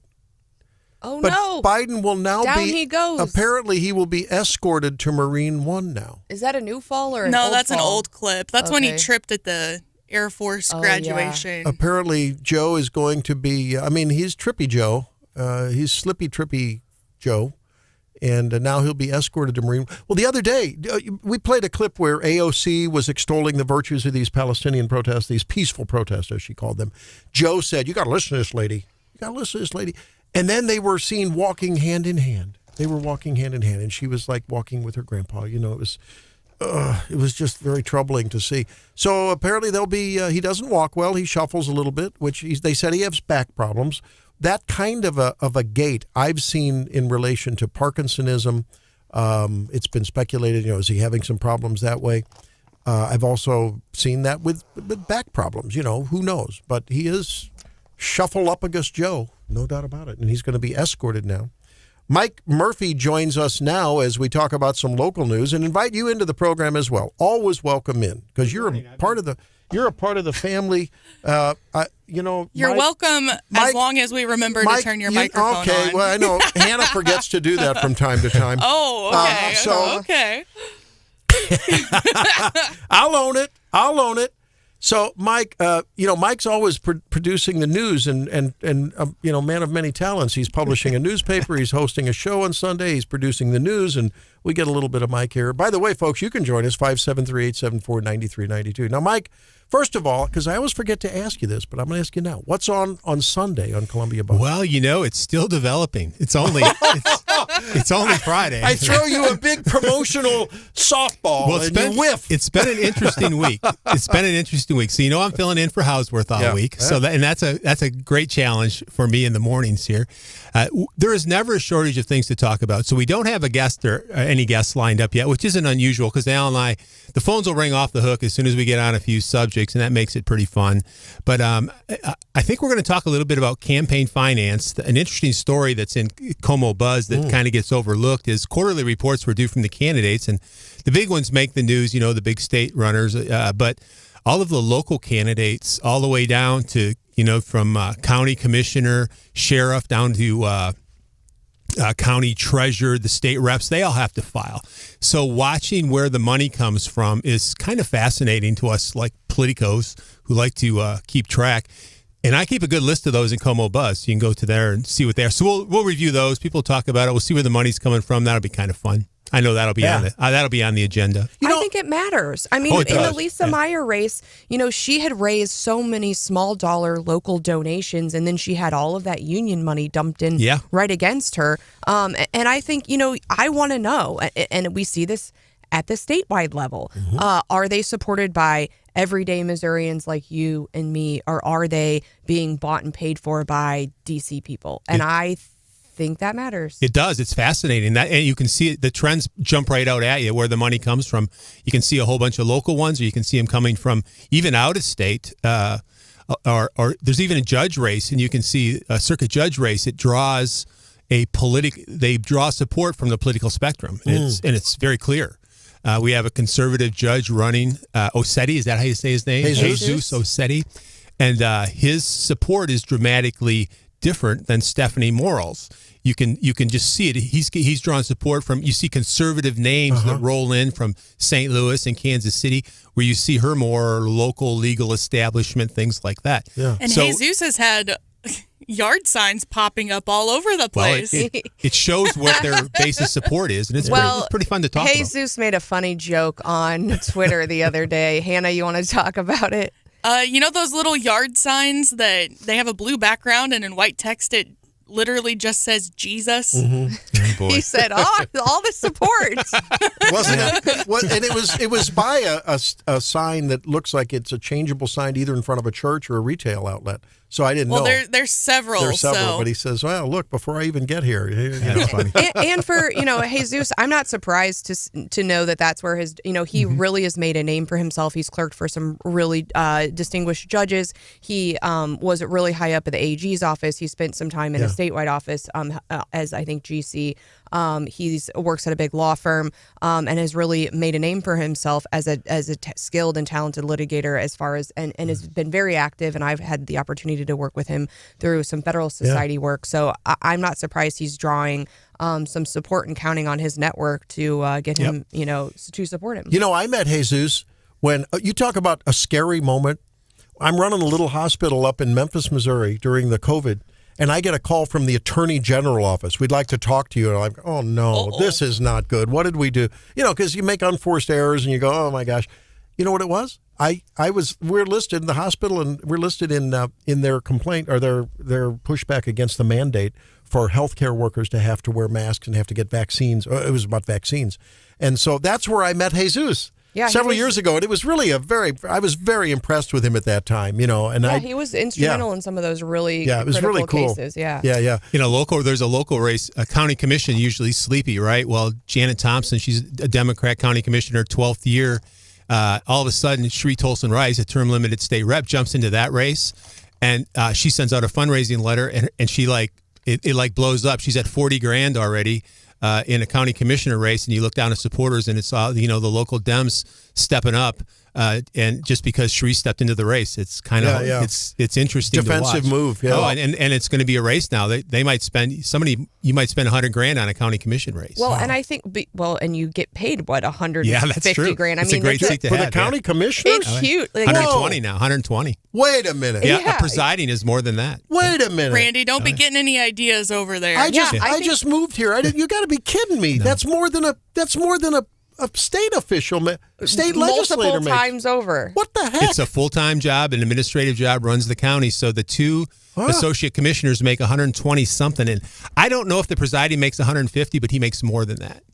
Oh, but no. Biden will now Down be... he goes. Apparently, he will be escorted to Marine One now. Is that a new fall or an No, old that's an fall? old clip. That's when he tripped at the Air Force graduation. Yeah. Apparently, Joe is going to be... he's Trippy Joe. He's Slippy Trippy Joe. And now he'll be escorted to Marine. Well, the other day, we played a clip where AOC was extolling the virtues of these Palestinian protests, these peaceful protests, as she called them. Joe said, you got to listen to this lady. You got to listen to this lady. And then they were seen walking hand in hand. They were walking hand in hand, and she was like walking with her grandpa. You know, it was just very troubling to see. So apparently there'll be, he doesn't walk well. He shuffles a little bit, which they said he has back problems. That kind of a gait I've seen in relation to Parkinsonism. It's been speculated, is he having some problems that way? I've also seen that with back problems, who knows? But he is shuffle-up-agus Joe, no doubt about it. And he's going to be escorted now. Mike Murphy joins us now as we talk about some local news and invite you into the program as well. Always welcome in because you're a part of the family. You're welcome as long as we remember to turn your microphone on. Okay, well, I know Hannah forgets to do that from time to time. Oh, okay. Okay. I'll own it. So, Mike, Mike's always producing the news and man of many talents. He's publishing a newspaper. He's hosting a show on Sunday. He's producing the news, and we get a little bit of Mike here. By the way, folks, you can join us, 573-874-9392. Now, Mike, first of all, because I always forget to ask you this, but I'm going to ask you now. What's on Sunday on Columbia Bus? Well, it's still developing. It's only Friday. I throw you a big promotional softball and you whiff. It's been an interesting week. So I'm filling in for Hauswirth all week. Yeah. So that's a great challenge for me in the mornings here. There is never a shortage of things to talk about. So we don't have a guest or any guests lined up yet, which isn't unusual because Al and I, the phones will ring off the hook as soon as we get on a few subjects, and that makes it pretty fun. But I think we're going to talk a little bit about campaign finance. An interesting story that's in Como Buzz that kind of gets overlooked is quarterly reports were due from the candidates, and the big ones make the news, the big state runners, but all of the local candidates all the way down to, from county commissioner, sheriff, down to county treasurer, the state reps, they all have to file. So watching where the money comes from is kind of fascinating to us like politicos who like to keep track. And I keep a good list of those in Como Buzz. You can go to there and see what they are. So we'll review those. People talk about it. We'll see where the money's coming from. That'll be kind of fun. I know that'll be on the agenda. I think it matters. I mean, in the Lisa Meyer race, she had raised so many small dollar local donations, and then she had all of that union money dumped in right against her. And I think, I want to know, and we see this at the statewide level. Are they supported by everyday Missourians like you and me, or are they being bought and paid for by DC people? And I think that matters. It does. It's fascinating. And you can see the trends jump right out at you where the money comes from. You can see a whole bunch of local ones, or you can see them coming from even out of state. Or there's even a judge race, and you can see a circuit judge race. It draws they draw support from the political spectrum, and it's very clear. We have a conservative judge running, Ossetti. Is that how you say his name? Jesus Ossetti. And his support is dramatically different than Stephanie Morrell's. You can just see it. He's drawn support from, you see conservative names that roll in from St. Louis and Kansas City, where you see her more local legal establishment, things like that. Yeah. And Jesus has had yard signs popping up all over the place. Well, it shows what their base of support is, and it's pretty fun to talk about. Jesus made a funny joke on Twitter the other day. Hannah, you want to talk about it? Those little yard signs that they have a blue background and in white text it literally just says Jesus. Oh, boy. He said, all the support. Wasn't it? And it was by a sign that looks like it's a changeable sign either in front of a church or a retail outlet. So I didn't know. Well, there's several. But he says, well, look, before I even get here. That's funny. And for, Jesus, I'm not surprised to know that that's where his, he really has made a name for himself. He's clerked for some really distinguished judges. He was really high up at the AG's office. He spent some time in a statewide office as, I think, GC. He works at a big law firm and has really made a name for himself as a skilled and talented litigator as far as and has been very active. And I've had the opportunity to work with him through some Federal Society work. So I'm not surprised he's drawing some support and counting on his network to get him, to support him. I met Jesus when you talk about a scary moment. I'm running a little hospital up in Memphis, Missouri during the COVID, and I get a call from the Attorney General office. We'd like to talk to you. And I'm like, oh, no, This is not good. What did we do? Because you make unforced errors and you go, oh, my gosh. You know what it was? We're listed in the hospital, and we're listed in their complaint or their pushback against the mandate for healthcare workers to have to wear masks and have to get vaccines. It was about vaccines. And so that's where I met Jesus. Several years ago, and it was really I was very impressed with him at that time, and he was instrumental in some of those really it was really cool cases. There's a local race, a county commission, usually sleepy, right? Well, Janet Thompson, she's a Democrat county commissioner, 12th year. All of a sudden, Sheree Tolson Rice, a term limited state rep, jumps into that race, and she sends out a fundraising letter, and she it blows up. She's at $40,000 already. In a county commissioner race, and you look down at supporters, and it's all the local Dems stepping up, and just because Sheree stepped into the race, it's kind of it's interesting. Defensive to watch. move, yeah. Oh, and it's going to be a race now. They might spend you might spend $100,000 on a county commission race. Well, and I think and you get paid what $150,000. Yeah, that's true. It's a great seat to have for the county commissioners. It's huge. Like, 120 now. 120. Wait a minute. Yeah, presiding is more than that. Wait a minute, Randy. Don't be getting any ideas over there. I just moved here. You got to be kidding me. No. That's more than a state official, state legislator multiple times over. What the heck? It's a full-time job, an administrative job, runs the county. So the two associate commissioners make 120 something, and I don't know if the presiding makes 150, but he makes more than that.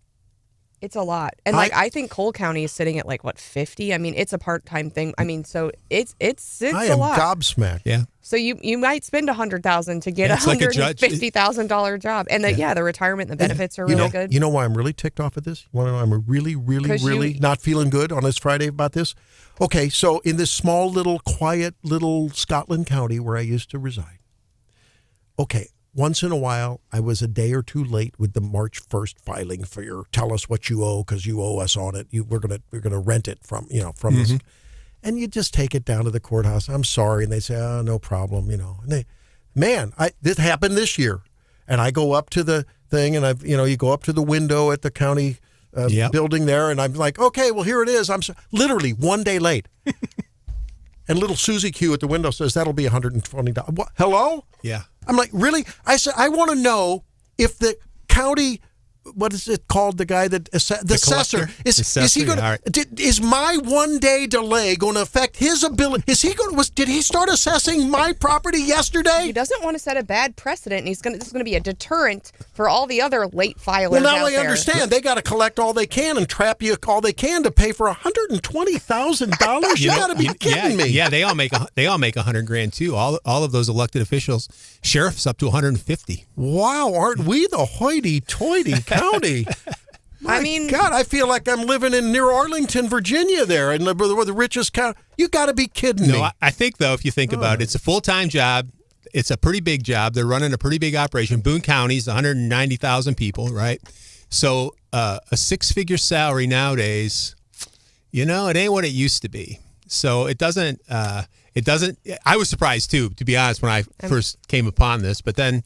It's a lot. And I think Cole County is sitting at 50? I mean, it's a part-time thing. I mean, so it's a lot. I am gobsmacked. Yeah. So you might spend $100,000 to get a $150,000 job. And the retirement and the benefits are really good. You know why I'm really ticked off at this? You want to know I'm really not feeling good on this Friday about this? Okay, so in this small little quiet little Scotland County where I used to reside. Okay. Once in a while, I was a day or two late with the March 1st filing for your tell us what you owe because you owe us on it. We're gonna rent it from this, and you just take it down to the courthouse. I'm sorry, and they say, oh, no problem, And this happened this year, and I go up to the thing, and you go up to the window at the county building there, and I'm like, okay, well here it is. I'm literally one day late. And little Susie Q at the window says, that'll be $120. What? Hello? Yeah. I'm like, really? I said, I want to know if the county, what is it called? The guy that, the assessor, is he going to, is my 1 day delay going to affect his ability? Did he start assessing my property yesterday? He doesn't want to set a bad precedent, and this is going to be a deterrent for all the other late filers Well, now out I there. understand. They got to collect all they can and trap you all they can to pay for $120,000. You got to be kidding me. Yeah, they all make $100,000 too. All of those elected officials, sheriff's up to 150. Wow, aren't we the hoity-toity county? God, I feel like I'm living in near Arlington, Virginia there, and we're the richest county. You got to be kidding me. No, I think, though, if you think about it, it's a full-time job. It's a pretty big job. They're running a pretty big operation. Boone County's 190,000 people, right? So a six-figure salary nowadays, it ain't what it used to be. So it doesn't. I was surprised, too, to be honest, when I first came upon this. But then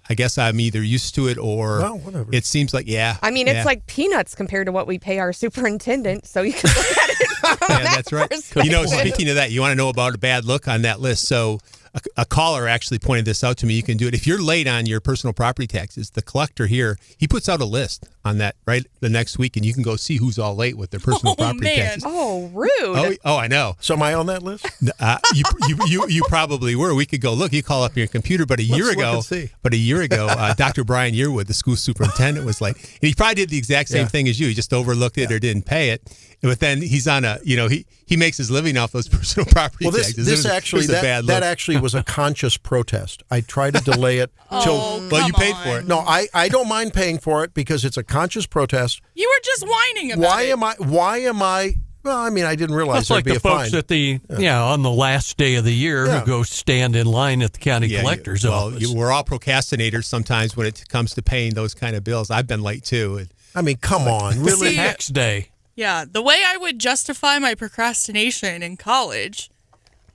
I guess I'm either used to it or whatever. It seems like, it's like peanuts compared to what we pay our superintendent. So you can look at it from that's right. Speaking of that, you want to know about a bad look on that list. So a caller actually pointed this out to me. You can do it. If you're late on your personal property taxes, the collector here, he puts out a list on that right the next week, and you can go see who's all late with their personal property taxes. Oh, rude. Oh, I know. So am I on that list? You probably were. We could go look. You call up your computer, but a year ago, Dr. Brian Yearwood, the school superintendent, was like, and he probably did the exact same thing as you. He just overlooked it or didn't pay it. But then he's on he makes his living off those personal property taxes. That actually was a conscious protest. I tried to delay it till. Well, you paid for it. No, I don't mind paying for it because it's a conscious protest. You were just whining about it. Why am I Well, I mean, I didn't realize That's like there'd be the a folks fine. at the on the last day of the year who go stand in line at the county collector's office. We're all procrastinators sometimes when it comes to paying those kind of bills. I've been late too. I mean, come on, really? Tax day. Yeah, the way I would justify my procrastination in college,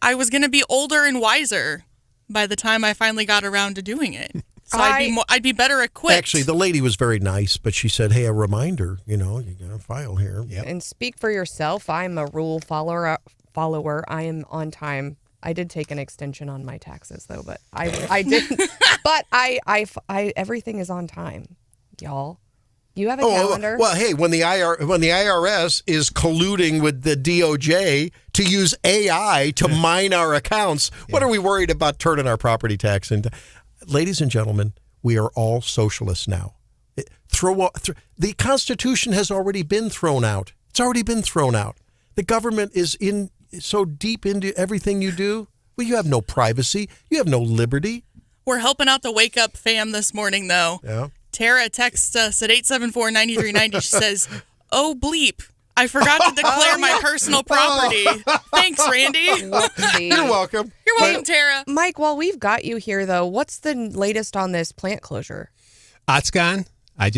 I was going to be older and wiser by the time I finally got around to doing it. So I'd be better equipped. Actually, the lady was very nice, but she said, "Hey, a reminder. You got to file here." And speak for yourself. I'm a rule follower. I am on time. I did take an extension on my taxes though, but I didn't. But I everything is on time, y'all. You have a calendar. Well, hey, when the IRS is colluding with the DOJ to use AI to mine our accounts, what are we worried about turning our property tax into? Ladies and gentlemen, we are all socialists now. The Constitution has already been thrown out. It's already been thrown out. The government is so deep into everything you do. Well, you have no privacy. You have no liberty. We're helping out the Wake Up fam this morning, though. Yeah. Tara texts us at 874-9390. She says, "Oh, bleep. I forgot to declare my personal property." Thanks, Randy. You're welcome. You're welcome, Tara. Mike, while we've got you here, though, what's the latest on this plant closure? It's gone. I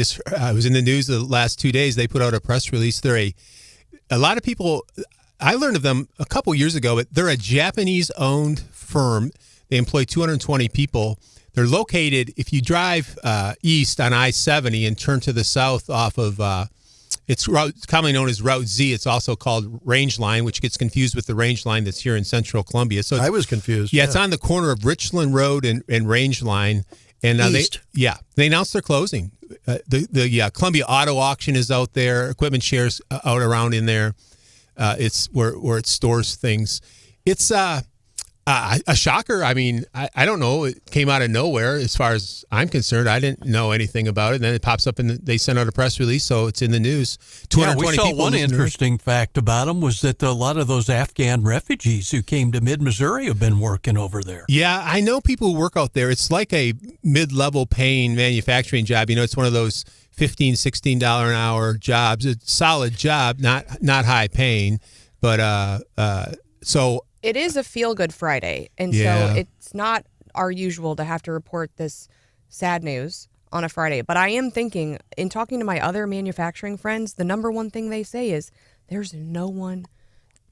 was in the news the last 2 days. They put out a press release. They're a lot of people, I learned of them a couple years ago, but they're a Japanese-owned firm. They employ 220 people. They're located, if you drive east on I-70 and turn to the south off of, it's commonly known as Route Z. It's also called Range Line, which gets confused with the Range Line that's here in central Columbia. So I was confused. Yeah, it's on the corner of Richland Road and Range Line. And they announced they're closing. The Columbia Auto Auction is out there. Equipment Shares out around in there. It's where it stores things. It's a shocker. I mean, I don't know. It came out of nowhere as far as I'm concerned. I didn't know anything about it. And then it pops up and they sent out a press release, so it's in the news. 220 we saw people. One interesting fact about them was that a lot of those Afghan refugees who came to mid-Missouri have been working over there. Yeah, I know people who work out there. It's like a mid-level paying manufacturing job. It's one of those $15, $16 an hour jobs. It's a solid job, not high paying, but so. It is a feel-good Friday, and so it's not our usual to have to report this sad news on a Friday. But I am thinking, in talking to my other manufacturing friends, the number one thing they say is there's no one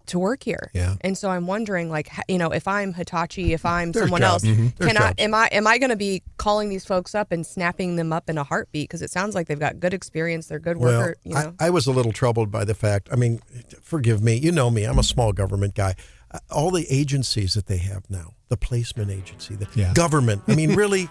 to work here. Yeah. And so I'm wondering, if I'm Hitachi, if I'm someone jobs. else, Mm-hmm. am I going to be calling these folks up and snapping them up in a heartbeat? Because it sounds like they've got good experience, they're good worker. I was a little troubled by the fact. I mean, forgive me. You know me. I'm a small government guy. All the agencies that they have now, the placement agency, the government. I mean, really,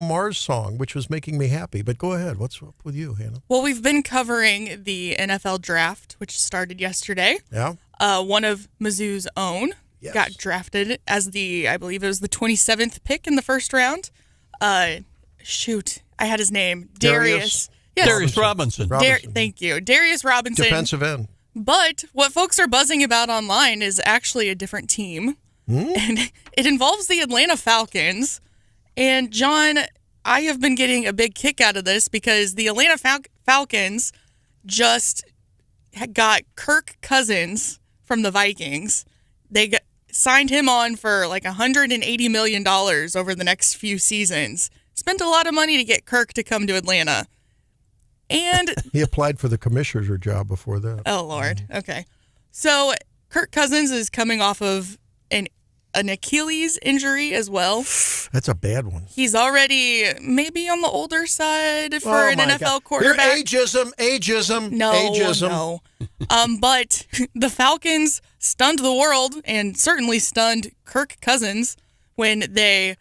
Mars song, which was making me happy. But go ahead. What's up with you, Hannah? Well, we've been covering the NFL draft, which started yesterday. Yeah. One of Mizzou's own got drafted as I believe it was the 27th pick in the first round. Shoot, I had his name. Darius. Yes. Darius Robinson. Thank you. Darius Robinson. Defensive end. But what folks are buzzing about online is actually a different team. And it involves the Atlanta Falcons. And John, I have been getting a big kick out of this because the Atlanta Falcons just got Kirk Cousins from the Vikings. They signed him on for like $180 million over the next few seasons. Spent a lot of money to get Kirk to come to Atlanta. And he applied for the commissioner job before that. Oh, Lord. Okay. So Kirk Cousins is coming off of an Achilles injury as well. That's a bad one. He's already maybe on the older side for an NFL quarterback. Ageism. No. But the Falcons stunned the world and certainly stunned Kirk Cousins when they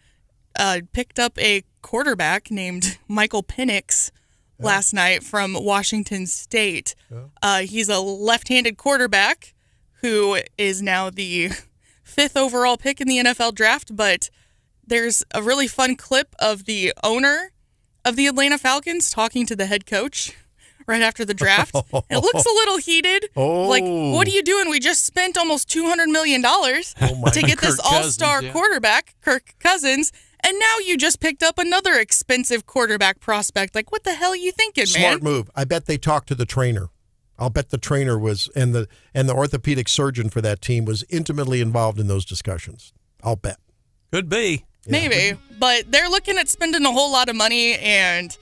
picked up a quarterback named Michael Penix last night from Washington State. He's a left-handed quarterback who is now the 5th overall pick in the NFL draft, but there's a really fun clip of the owner of the Atlanta Falcons talking to the head coach right after the draft. It looks a little heated. Like, what are you doing? We just spent almost $200 million to get this all-star quarterback, Kirk Cousins, and now you just picked up another expensive quarterback prospect. Like, what the hell are you thinking, man? Smart move. I bet they talked to the trainer. I'll bet the trainer was, and the orthopedic surgeon for that team was intimately involved in those discussions. I'll bet. Could be. Maybe. But they're looking at spending a whole lot of money, and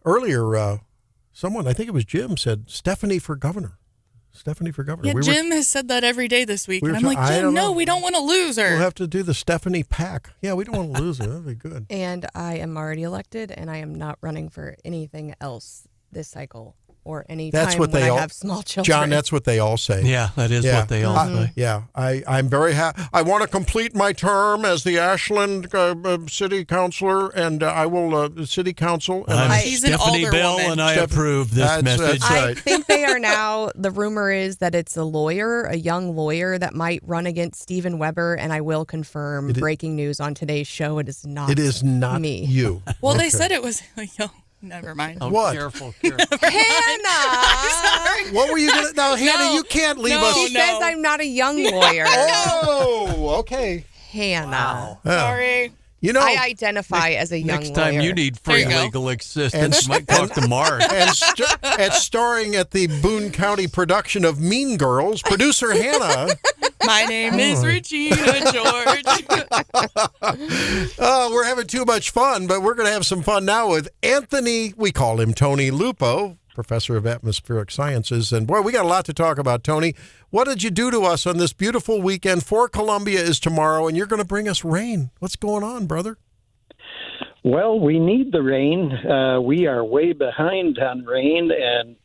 earlier, someone, I think it was Jim, said Stephanie for governor. Stephanie for governor. Yeah, Jim has said that every day this week. And I'm like, Jim, no, we don't want to lose her. We'll have to do the Stephanie pack. Yeah, we don't want to lose her. That'd be good. And I am already elected, and I am not running for anything else this cycle or any time when I have small children. John, that's what they all say. Yeah, that is what they all say. Yeah, I'm very happy. I want to complete my term as the Ashland city councilor, and I will city council. And I'm Stephanie Bell, and I approve this message. That's right. I think they are now, the rumor is that it's a young lawyer that might run against Stephen Weber, and I will confirm, breaking news on today's show, it is not me. You. Well, they said it was a young... Never mind. Oh, what? Careful. Hannah! What were you going to... Now, Hannah, you can't leave us... She says I'm not a young lawyer. Oh, okay. Hannah. Wow. Sorry. You know, I identify as a young lawyer. Next time you need free legal assistance, you might talk to Marsh. And starring at the Boone County production of Mean Girls, producer Hannah. My name is Regina George. Oh, we're having too much fun, but we're going to have some fun now with Anthony, we call him Tony Lupo, professor of atmospheric sciences. And boy, we got a lot to talk about, Tony. What did you do to us on this beautiful weekend? For Columbia is tomorrow, and you're going to bring us rain. What's going on, brother? Well, we need the rain. We are way behind on rain, and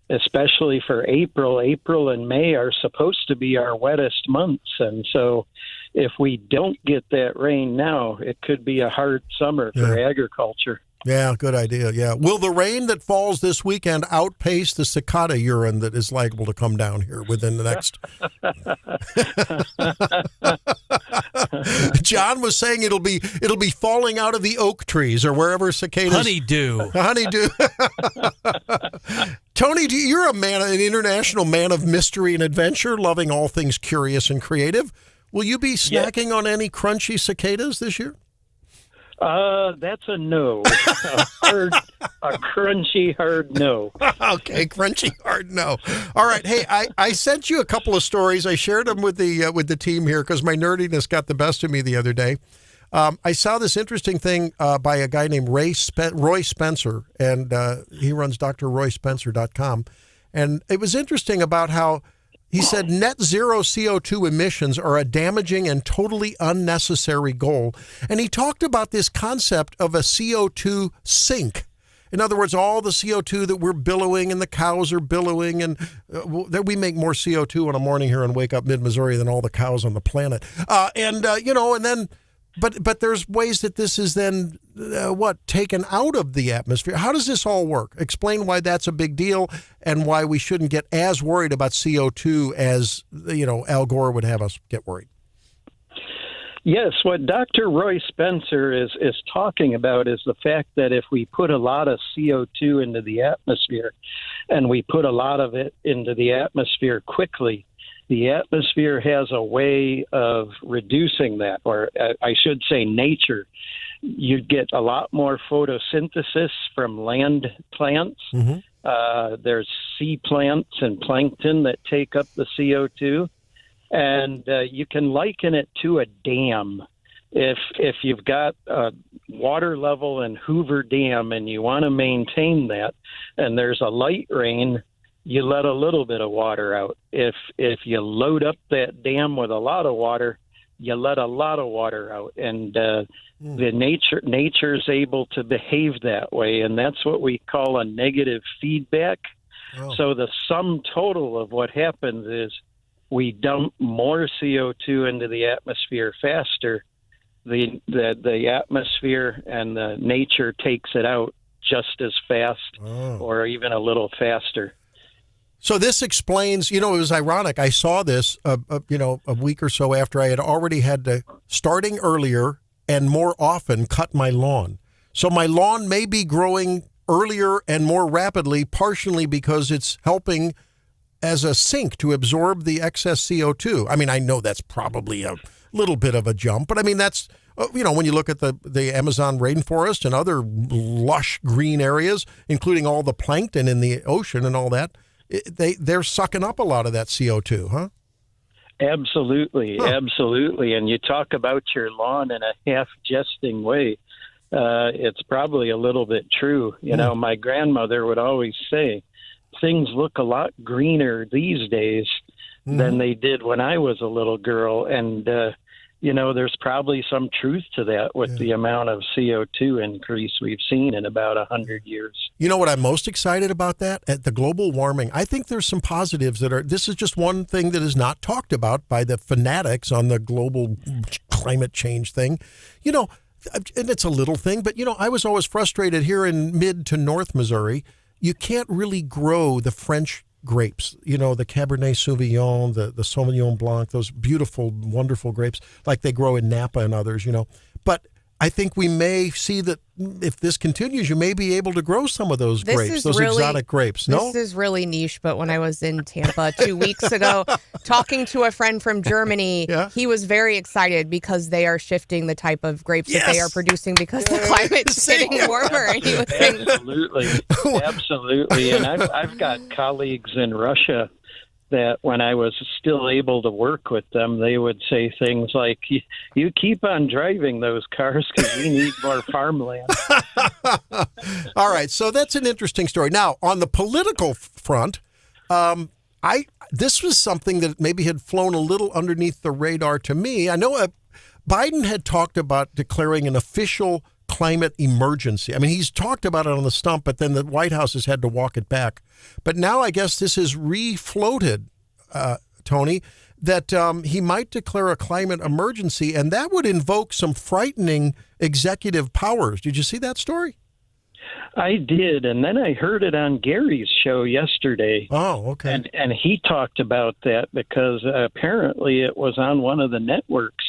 especially for April. April and May are supposed to be our wettest months, and so if we don't get that rain now, it could be a hard summer for agriculture. Yeah, good idea. Yeah. Will the rain that falls this weekend outpace the cicada urine that is liable to come down here within the next? John was saying it'll be falling out of the oak trees or wherever cicadas. Honeydew. Tony, you're an international man of mystery and adventure, loving all things curious and creative. Will you be snacking on any crunchy cicadas this year? That's a no. A crunchy hard no. Okay, crunchy hard no. All right. Hey, I sent you a couple of stories. I shared them with the team here because my nerdiness got the best of me the other day. I saw this interesting thing by a guy named Roy Spencer, and he runs drroyspencer.com. And it was interesting about how he said net zero CO2 emissions are a damaging and totally unnecessary goal. And he talked about this concept of a CO2 sink. In other words, all the CO2 that we're billowing and the cows are billowing, and that we make more CO2 in a morning here on Wake Up Mid-Missouri than all the cows on the planet. But there's ways that this is then, taken out of the atmosphere. How does this all work? Explain why that's a big deal and why we shouldn't get as worried about CO2 as, Al Gore would have us get worried. Yes, what Dr. Roy Spencer is talking about is the fact that if we put a lot of CO2 into the atmosphere and we put a lot of it into the atmosphere quickly, the atmosphere has a way of reducing that, or I should say nature. You get a lot more photosynthesis from land plants. Mm-hmm. There's sea plants and plankton that take up the CO2. And you can liken it to a dam. If you've got a water level in Hoover Dam and you want to maintain that, and there's a light rain, you let a little bit of water out. If you load up that dam with a lot of water, you let a lot of water out. And the nature's able to behave that way, and that's what we call a negative feedback. Oh. So the sum total of what happens is we dump more CO2 into the atmosphere faster. The atmosphere and the nature takes it out just as fast or even a little faster. So this explains, it was ironic. I saw this, a week or so after I had already had to, starting earlier and more often, cut my lawn. So my lawn may be growing earlier and more rapidly, partially because it's helping as a sink to absorb the excess CO2. I mean, I know that's probably a little bit of a jump, but I mean, that's, when you look at the Amazon rainforest and other lush green areas, including all the plankton in the ocean and all that, they're sucking up a lot of that CO2, huh? Absolutely. And you talk about your lawn in a half-jesting way. it's probably a little bit true. You know, my grandmother would always say, things look a lot greener these days than they did when I was a little girl. And, you know, there's probably some truth to that with the amount of CO2 increase we've seen in about 100 years. You know what I'm most excited about that? At the global warming, I think there's some positives that are, this is just one thing that is not talked about by the fanatics on the global climate change thing. You know, and it's a little thing, but, you know, I was always frustrated here in mid to North Missouri. You can't really grow the French grapes, you know, the Cabernet Sauvignon, the Sauvignon Blanc, those beautiful, wonderful grapes like they grow in Napa and others, you know. But I think we may see that if this continues, you may be able to grow some of those grapes, those exotic grapes. No? This is really niche, but when I was in Tampa 2 weeks ago, talking to a friend from Germany, he was very excited because they are shifting the type of grapes that they are producing because the climate's getting warmer. And he was saying, Absolutely. And I've got colleagues in Russia that when I was still able to work with them, they would say things like, you keep on driving those cars because we need more farmland. All right, so that's an interesting story. Now, on the political front, this was something that maybe had flown a little underneath the radar to me. I know Biden had talked about declaring an official climate emergency. I mean, he's talked about it on the stump, but then the White House has had to walk it back. But now I guess this is refloated, Tony, that he might declare a climate emergency, and that would invoke some frightening executive powers. Did you see that story? I did, and then I heard it on Gary's show yesterday. Oh, okay. And he talked about that because apparently it was on one of the networks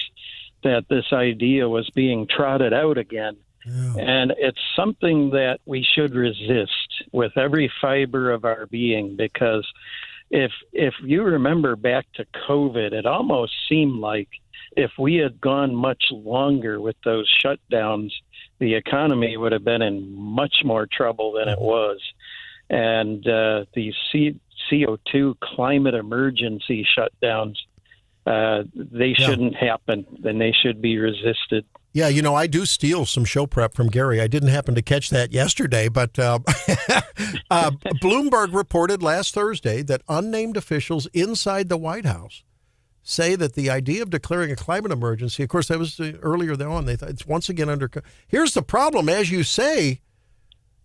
that this idea was being trotted out again. Yeah. And it's something that we should resist with every fiber of our being, because if you remember back to COVID, it almost seemed like if we had gone much longer with those shutdowns, the economy would have been in much more trouble than it was. And these CO2 climate emergency shutdowns, they shouldn't happen, and they should be resisted. Yeah, you know, I do steal some show prep from Gary. I didn't happen to catch that yesterday, but Bloomberg reported last Thursday that unnamed officials inside the White House say that the idea of declaring a climate emergency, of course, that was earlier on, they thought it's once again under. Here's the problem, as you say,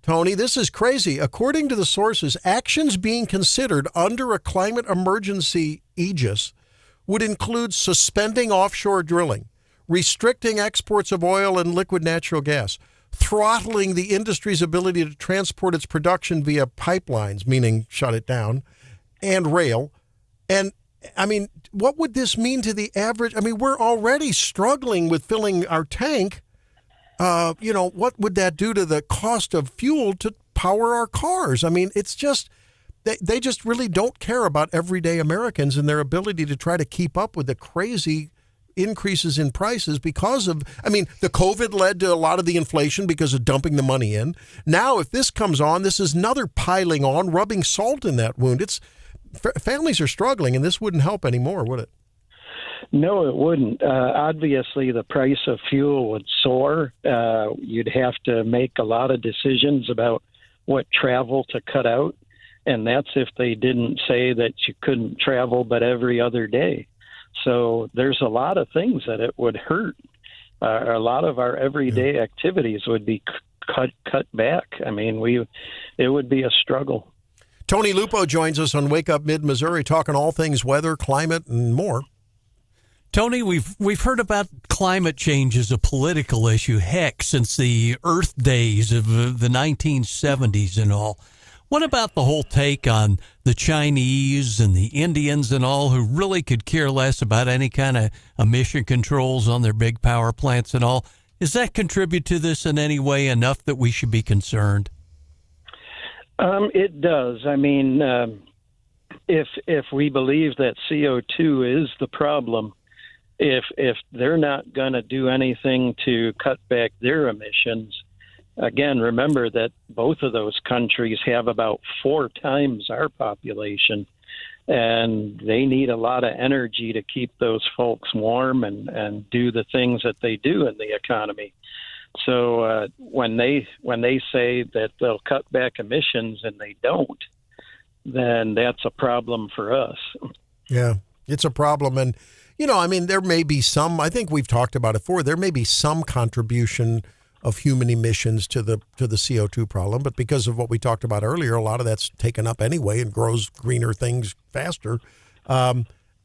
Tony, this is crazy. According to the sources, actions being considered under a climate emergency aegis would include suspending offshore drilling, restricting exports of oil and liquid natural gas, throttling the industry's ability to transport its production via pipelines, meaning shut it down, and rail. And, I mean, what would this mean to the average? I mean, we're already struggling with filling our tank. You know, what would that do to the cost of fuel to power our cars? I mean, it's just... They just really don't care about everyday Americans and their ability to try to keep up with the crazy increases in prices because of, I mean, the COVID led to a lot of the inflation because of dumping the money in. Now, if this comes on, this is another piling on, rubbing salt in that wound. Families are struggling, and this wouldn't help anymore, would it? No, it wouldn't. Obviously, the price of fuel would soar. You'd have to make a lot of decisions about what travel to cut out. And that's if they didn't say that you couldn't travel but every other day. So there's a lot of things that it would hurt. A lot of our everyday activities would be cut back. I mean, it would be a struggle. Tony Lupo joins us on Wake Up Mid-Missouri, talking all things weather, climate, and more. Tony, we've heard about climate change as a political issue, heck, since the Earth days of the 1970s and all. What about the whole take on the Chinese and the Indians and all who really could care less about any kind of emission controls on their big power plants and all? Does that contribute to this in any way enough that we should be concerned? It does. I mean, if we believe that CO2 is the problem, if they're not going to do anything to cut back their emissions, again, remember that both of those countries have about 4 times our population, and they need a lot of energy to keep those folks warm and do the things that they do in the economy. So when they say that they'll cut back emissions and they don't, then that's a problem for us. Yeah, it's a problem. And, I mean, there may be some, I think we've talked about it before, there may be some contribution of human emissions to the CO2 problem, but because of what we talked about earlier, a lot of that's taken up anyway and grows greener things faster.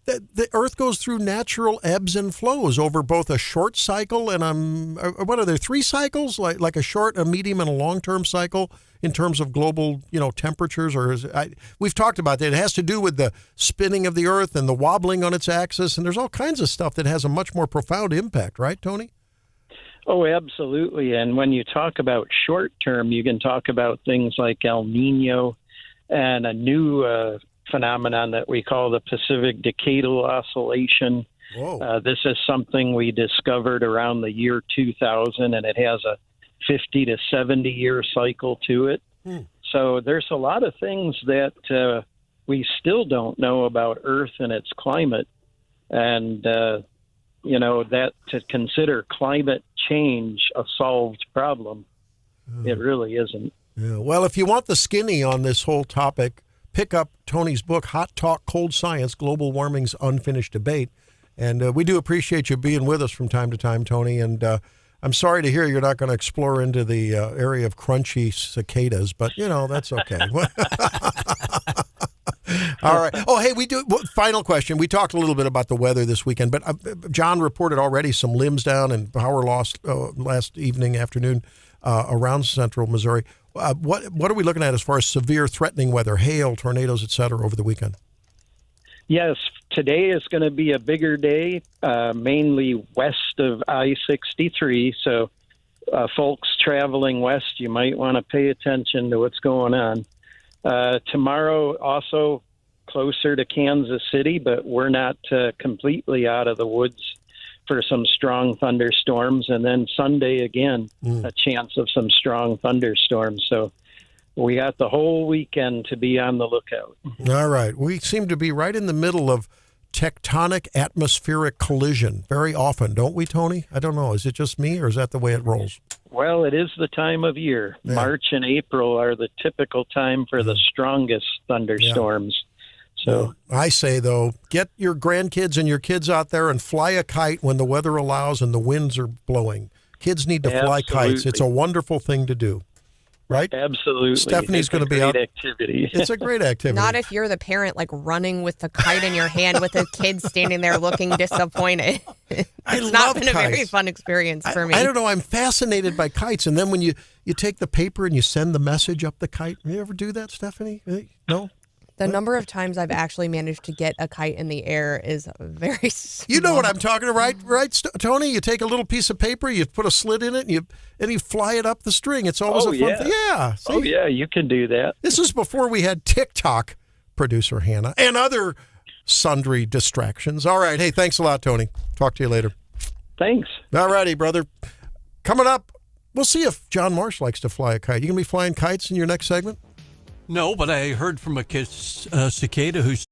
The Earth goes through natural ebbs and flows over both a short cycle and what are there, 3 cycles, like a short, a medium, and a long-term cycle in terms of global, temperatures? Or we've talked about that. It has to do with the spinning of the Earth and the wobbling on its axis, and there's all kinds of stuff that has a much more profound impact, right, Tony? Oh, absolutely. And when you talk about short term, you can talk about things like El Nino and a new phenomenon that we call the Pacific Decadal Oscillation. This is something we discovered around the year 2000, and it has a 50 to 70 year cycle to it. So there's a lot of things that we still don't know about Earth and its climate. And, that to consider climate change a solved problem, it really isn't. Yeah. Well, if you want the skinny on this whole topic, pick up Tony's book, Hot Talk, Cold Science, Global Warming's Unfinished Debate. And we do appreciate you being with us from time to time, Tony. And I'm sorry to hear you're not going to explore into the area of crunchy cicadas, but, that's okay. All right. Oh, hey, final question. We talked a little bit about the weather this weekend, but John reported already some limbs down and power lost last afternoon around central Missouri. What are we looking at as far as severe threatening weather, hail, tornadoes, et cetera, over the weekend? Yes, today is going to be a bigger day, mainly west of I-63. So folks traveling west, you might want to pay attention to what's going on. Tomorrow, also closer to Kansas City, but we're not completely out of the woods for some strong thunderstorms. And then Sunday, again, a chance of some strong thunderstorms. So we got the whole weekend to be on the lookout. All right. We seem to be right in the middle of tectonic atmospheric collision very often, don't we, Tony? I don't know. Is it just me, or is that the way it rolls? Well, it is the time of year. Yeah. March and April are the typical time for the strongest thunderstorms. Yeah. So I say, though, get your grandkids and your kids out there and fly a kite when the weather allows and the winds are blowing. Kids need to fly kites. It's a wonderful thing to do. Right? Absolutely. Stephanie going to be out. Activity. It's a great activity. Not if you're the parent, running with the kite in your hand with the kids standing there looking disappointed. It's not been a very fun experience for me. I don't know. I'm fascinated by kites. And then when you take the paper and you send the message up the kite, you ever do that, Stephanie? No? The number of times I've actually managed to get a kite in the air is very small. You know what I'm talking about, right, Tony? You take a little piece of paper, you put a slit in it, and you fly it up the string. It's always a fun thing. Yeah. See? Oh, yeah, you can do that. This is before we had TikTok, producer Hannah, and other sundry distractions. All right. Hey, thanks a lot, Tony. Talk to you later. Thanks. All righty, brother. Coming up, we'll see if John Marsh likes to fly a kite. You going to be flying kites in your next segment? No, but I heard from a cicada who's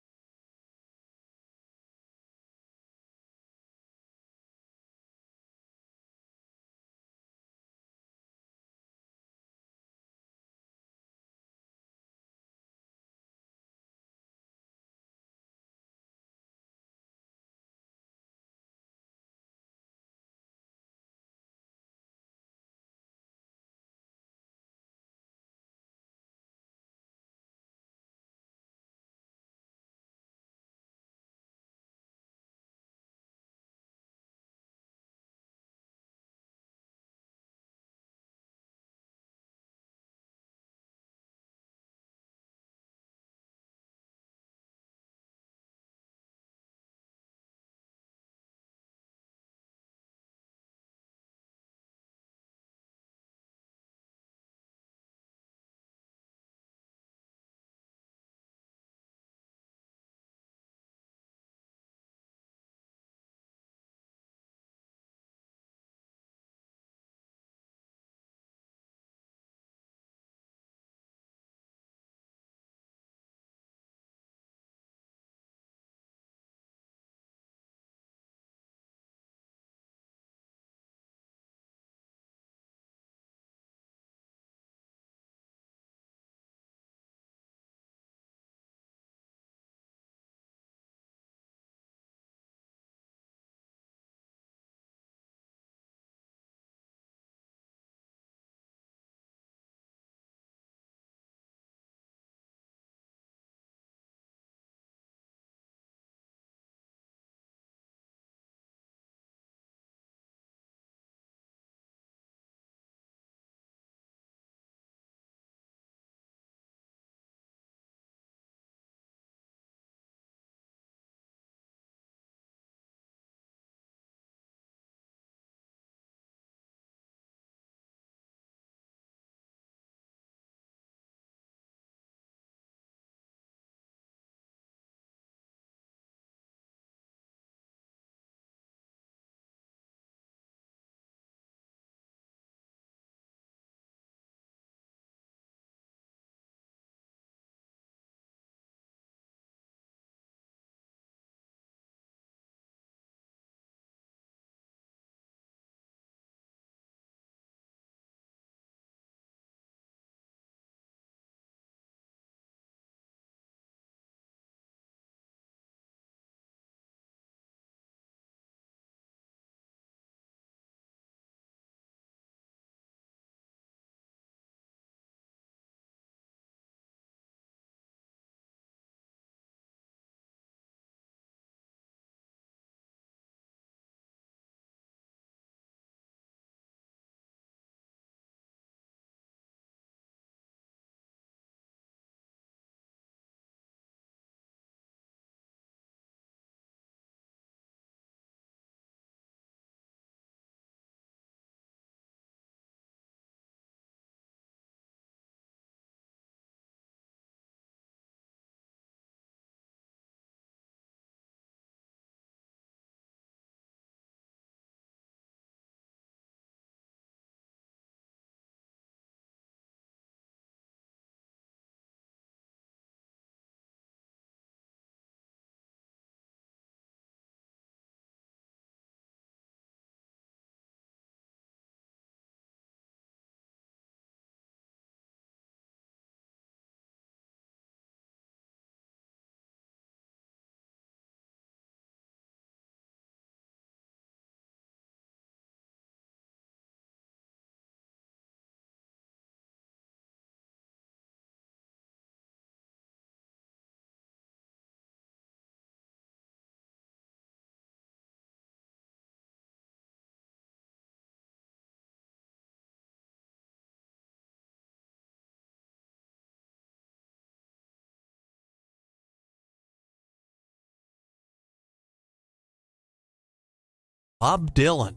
Bob Dylan.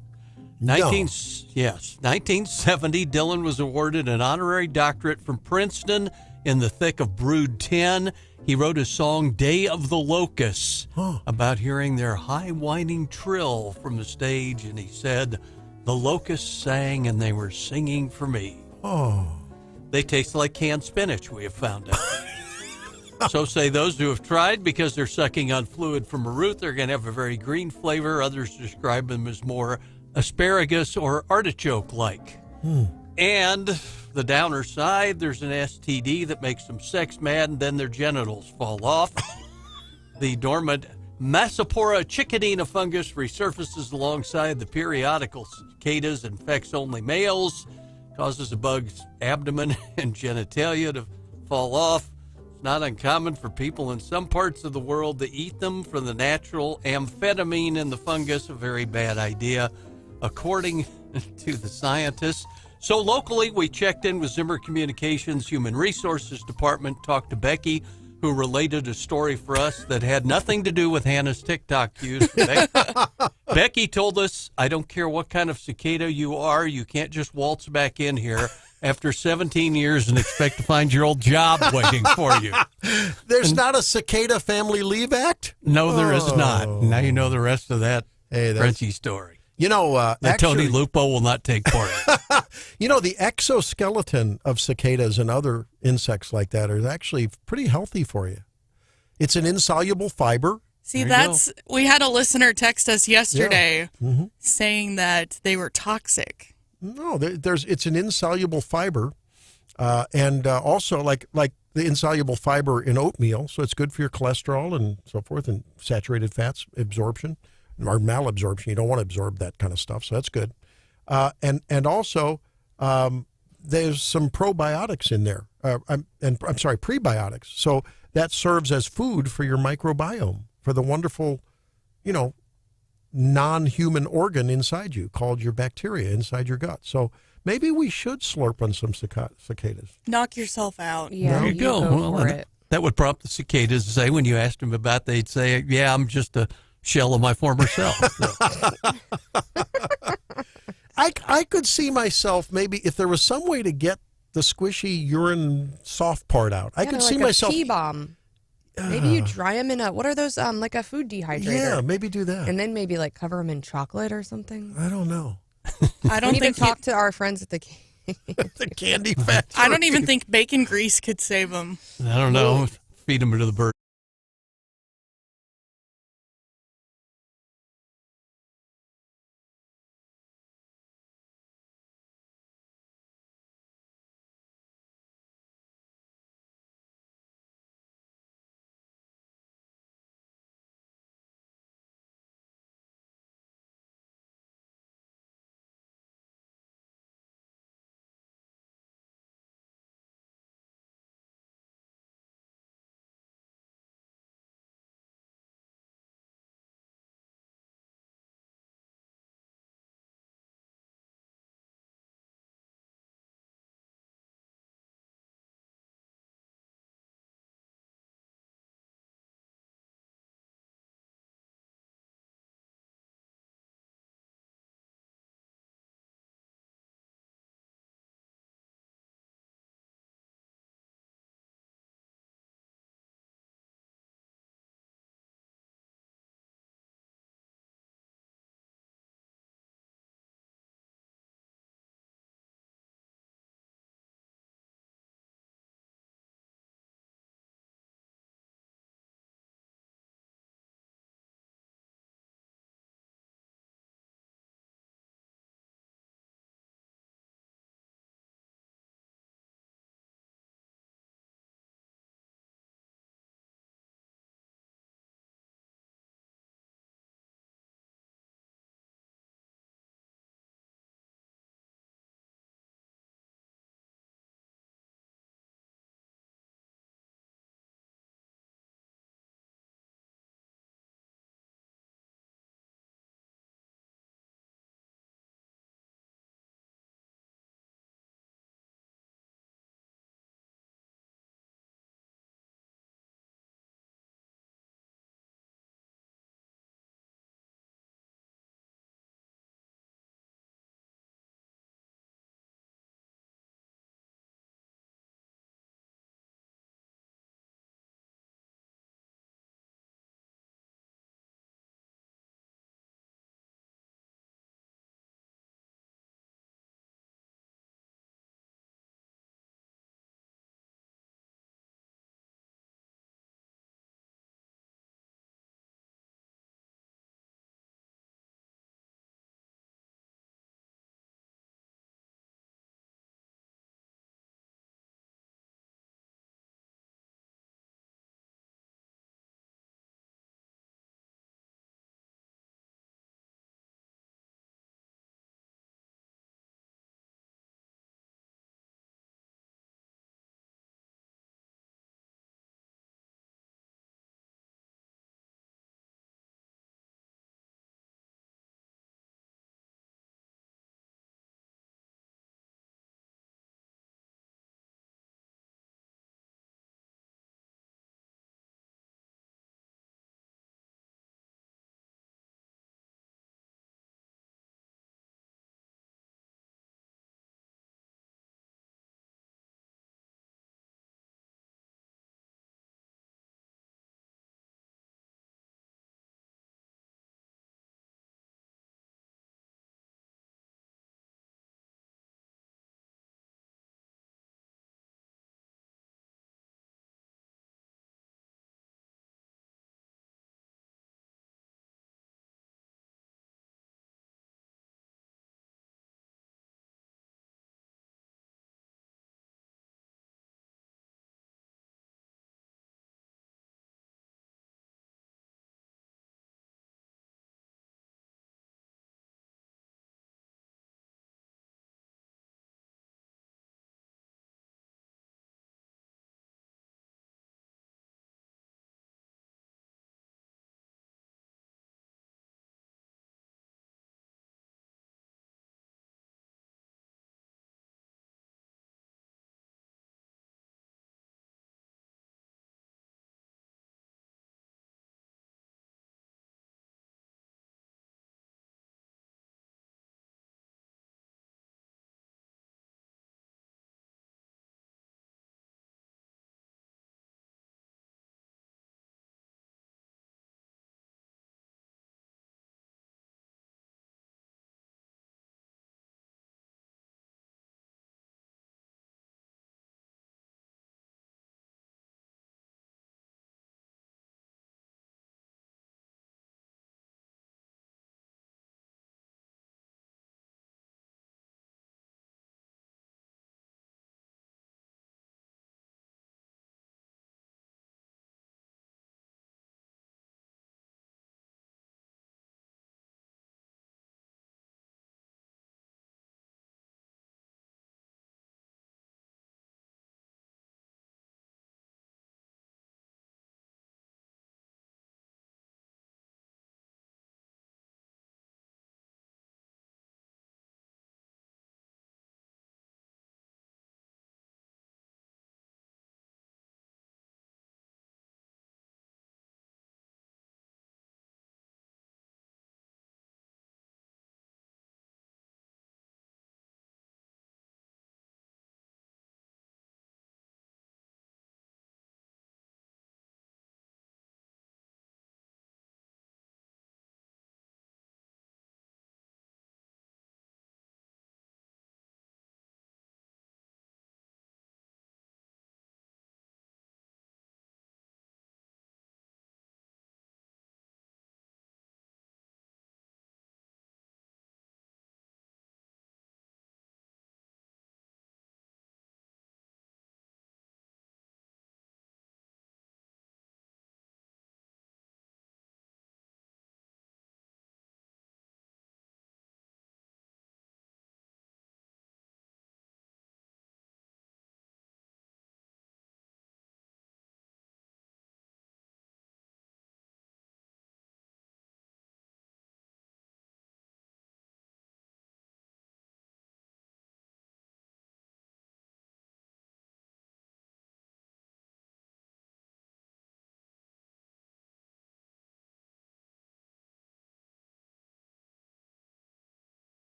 1970, Dylan was awarded an honorary doctorate from Princeton in the thick of Brood 10. He wrote a song, Day of the Locusts, about hearing their high whining trill from the stage, and he said, the locusts sang and they were singing for me. Oh. They taste like canned spinach, we have found out. So say those who have tried, because they're sucking on fluid from a root. They're going to have a very green flavor. Others describe them as more asparagus or artichoke-like. And the downer side, there's an STD that makes them sex mad, and then their genitals fall off. The dormant Massapora chickadina fungus resurfaces alongside the periodical cicadas, infects only males, causes a bug's abdomen and genitalia to fall off. It's not uncommon for people in some parts of the world to eat them for the natural amphetamine in the fungus, a very bad idea, according to the scientists. So locally, we checked in with Zimmer Communications Human Resources Department, talked to Becky, who related a story for us that had nothing to do with Hannah's TikTok use. Becky told us, I don't care what kind of cicada you are, you can't just waltz back in here after 17 years and expect to find your old job waiting for you. There's not a Cicada Family Leave Act? No, there is not. Now you know the rest of that Frenchie story. You know, that Tony Lupo will not take part in. You know, the exoskeleton of cicadas and other insects like that is actually pretty healthy for you. It's an insoluble fiber. See, we had a listener text us yesterday saying that they were toxic. No, it's an insoluble fiber, and also like the insoluble fiber in oatmeal, so it's good for your cholesterol and so forth, and saturated fats absorption or malabsorption. You don't want to absorb that kind of stuff, so that's good. And also there's some probiotics in there, I'm sorry, prebiotics. So that serves as food for your microbiome, for the wonderful, non-human organ inside you called your bacteria inside your gut. So maybe we should slurp on some cicadas. Knock yourself out. Yeah, there you go. Well, that would prompt the cicadas to say, when you asked them about, they'd say, yeah, I'm just a shell of my former self. I could see myself, maybe if there was some way to get the squishy urine soft part out. I could see myself. Pee bomb. Maybe you dry them in like a food dehydrator. Yeah, maybe do that. And then maybe like cover them in chocolate or something. I don't know. I don't think talk to our friends at the the candy factory. I don't even think bacon grease could save them. I don't know. Feed them to the birds.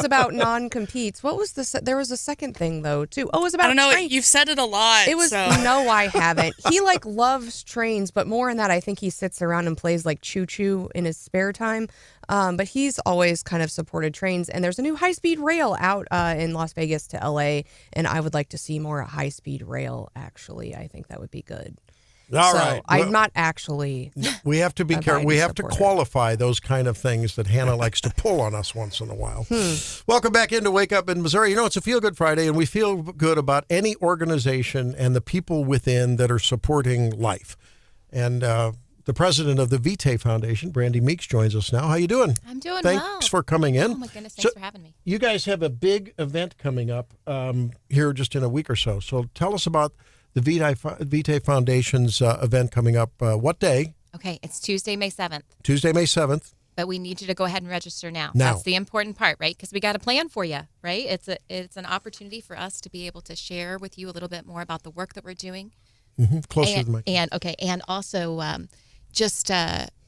it's about non-competes. What was there was a second thing though too. Oh, it was about I don't know. trains. You've said it a lot. It was so. no, I haven't. He loves trains, but more in that I think he sits around and plays choo choo in his spare time. But he's always kind of supported trains. And there's a new high-speed rail out in Las Vegas to LA, and I would like to see more high-speed rail. Actually, I think that would be good. All right. I'm not actually. We have to be careful. We have to qualify those kind of things that Hannah likes to pull on us once in a while. Welcome back into Wake Up in Missouri. You know, it's a Feel Good Friday, and we feel good about any organization and the people within that are supporting life. And the president of the Vitae Foundation, Brandy Meeks, joins us now. How you doing? I'm doing well. Thanks for coming in. Oh, my goodness. Thanks for having me. You guys have a big event coming up here just in a week or so. So tell us about the Vitae Foundation's event coming up. What day? Okay, it's Tuesday, May 7th. Tuesday, May 7th. But we need you to go ahead and register now. That's the important part, right? Because we got a plan for you, right? It's an opportunity for us to be able to share with you a little bit more about the work that we're doing. Closer to the mic. And also just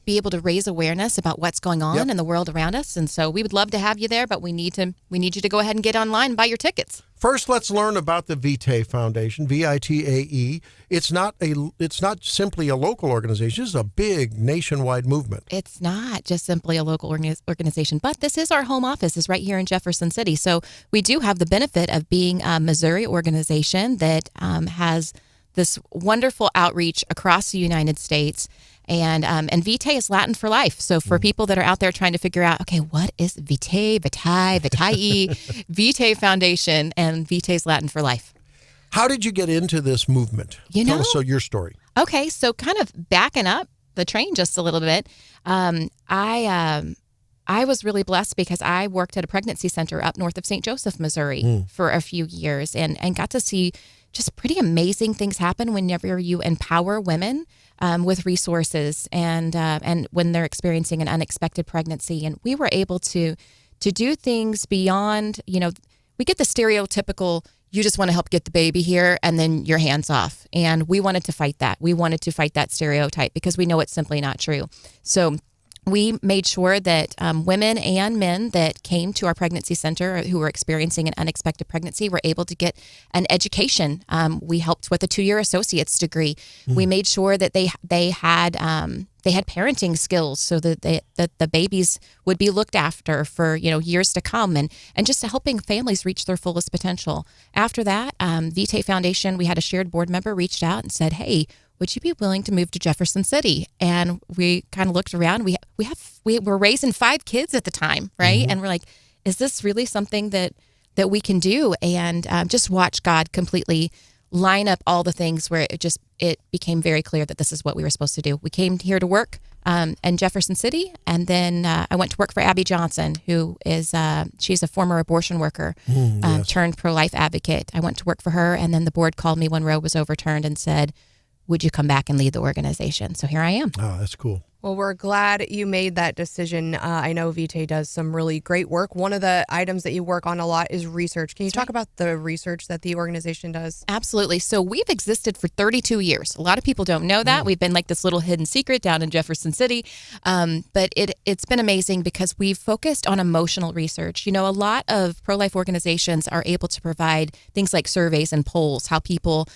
be able to raise awareness about what's going on in the world around us. And so we would love to have you there, but we need you to go ahead and get online and buy your tickets. First, let's learn about the Vitae Foundation, VITAE. It's not simply a local organization. It's a big nationwide movement. It's not just simply a local organization, but this is our home office. Is right here in Jefferson City. So we do have the benefit of being a Missouri organization that has this wonderful outreach across the United States. And Vitae is Latin for life. So for people that are out there trying to figure out, okay, what is Vitae, Vitae Foundation, and Vitae is Latin for life. How did you get into this movement? Tell us your story. Okay, so kind of backing up the train just a little bit, I was really blessed because I worked at a pregnancy center up north of St. Joseph, Missouri for a few years and got to see just pretty amazing things happen whenever you empower women with resources and when they're experiencing an unexpected pregnancy. And we were able to do things beyond, we get the stereotypical, you just want to help get the baby here and then your hands off. And we wanted to fight that. We wanted to fight that stereotype because we know it's simply not true. So we made sure that women and men that came to our pregnancy center who were experiencing an unexpected pregnancy were able to get an education. We helped with a 2-year associate's degree. We made sure that they had parenting skills so that the babies would be looked after for years to come, and just helping families reach their fullest potential. After that, Vitae Foundation, we had a shared board member reached out and said, "Hey, would you be willing to move to Jefferson City?" And we kind of looked around. We were raising 5 kids at the time, right? And we're like, is this really something that we can do? And just watch God completely line up all the things where it became very clear that this is what we were supposed to do. We came here to work in Jefferson City, and then I went to work for Abby Johnson, who is she's a former abortion worker turned pro-life advocate. I went to work for her, and then the board called me when Roe was overturned and said, would you come back and lead the organization? So here I am. Oh, that's cool. Well, we're glad you made that decision. I know Vitae does some really great work. One of the items that you work on a lot is research. Can you talk about the research that the organization does? Absolutely. So we've existed for 32 years. A lot of people don't know that. We've been like this little hidden secret down in Jefferson City. But it's been amazing because we've focused on emotional research. A lot of pro-life organizations are able to provide things like surveys and polls, how people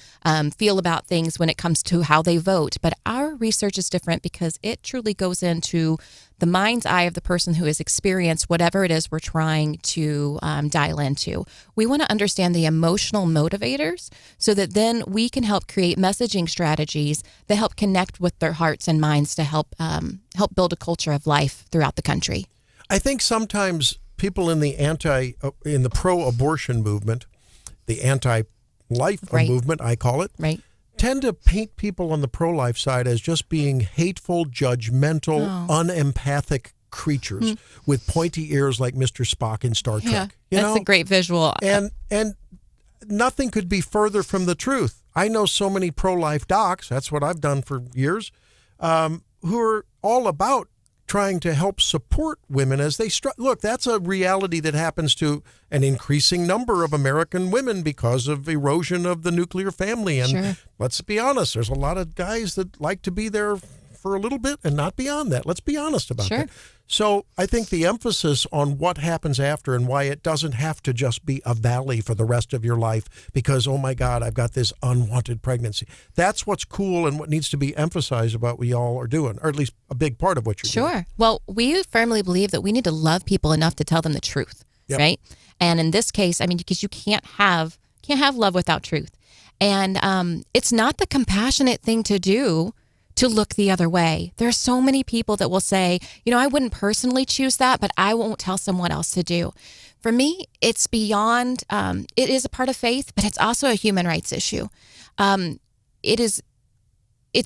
feel about things when it comes to how they vote. But our research is different because it truly goes into the mind's eye of the person who has experienced whatever it is we're trying to dial into. We want to understand the emotional motivators so that then we can help create messaging strategies that help connect with their hearts and minds to help build a culture of life throughout the country. I think sometimes people in the pro-abortion movement, the anti-life movement, I call it, tend to paint people on the pro-life side as just being hateful, judgmental, unempathic creatures with pointy ears like Mr. Spock in Star Trek. That's a great visual. And nothing could be further from the truth. I know so many pro-life docs, that's what I've done for years, who are all about trying to help support women as they look, that's a reality that happens to an increasing number of American women because of erosion of the nuclear family. And let's be honest, there's a lot of guys that like to be there for a little bit and not beyond that. Let's be honest about Sure. that. So I think the emphasis on what happens after and why it doesn't have to just be a valley for the rest of your life because, oh my God, I've got this unwanted pregnancy. That's what's cool and what needs to be emphasized about what y'all are doing, or at least a big part of what you're doing. Sure. Well, we firmly believe that we need to love people enough to tell them the truth, right? And in this case, I mean, because you can't have love without truth. And it's not the compassionate thing to do to look the other way. There are so many people that will say, you know, I wouldn't personally choose that, but I won't tell someone else to do. For me, it's beyond, it is a part of faith, but it's also a human rights issue. It's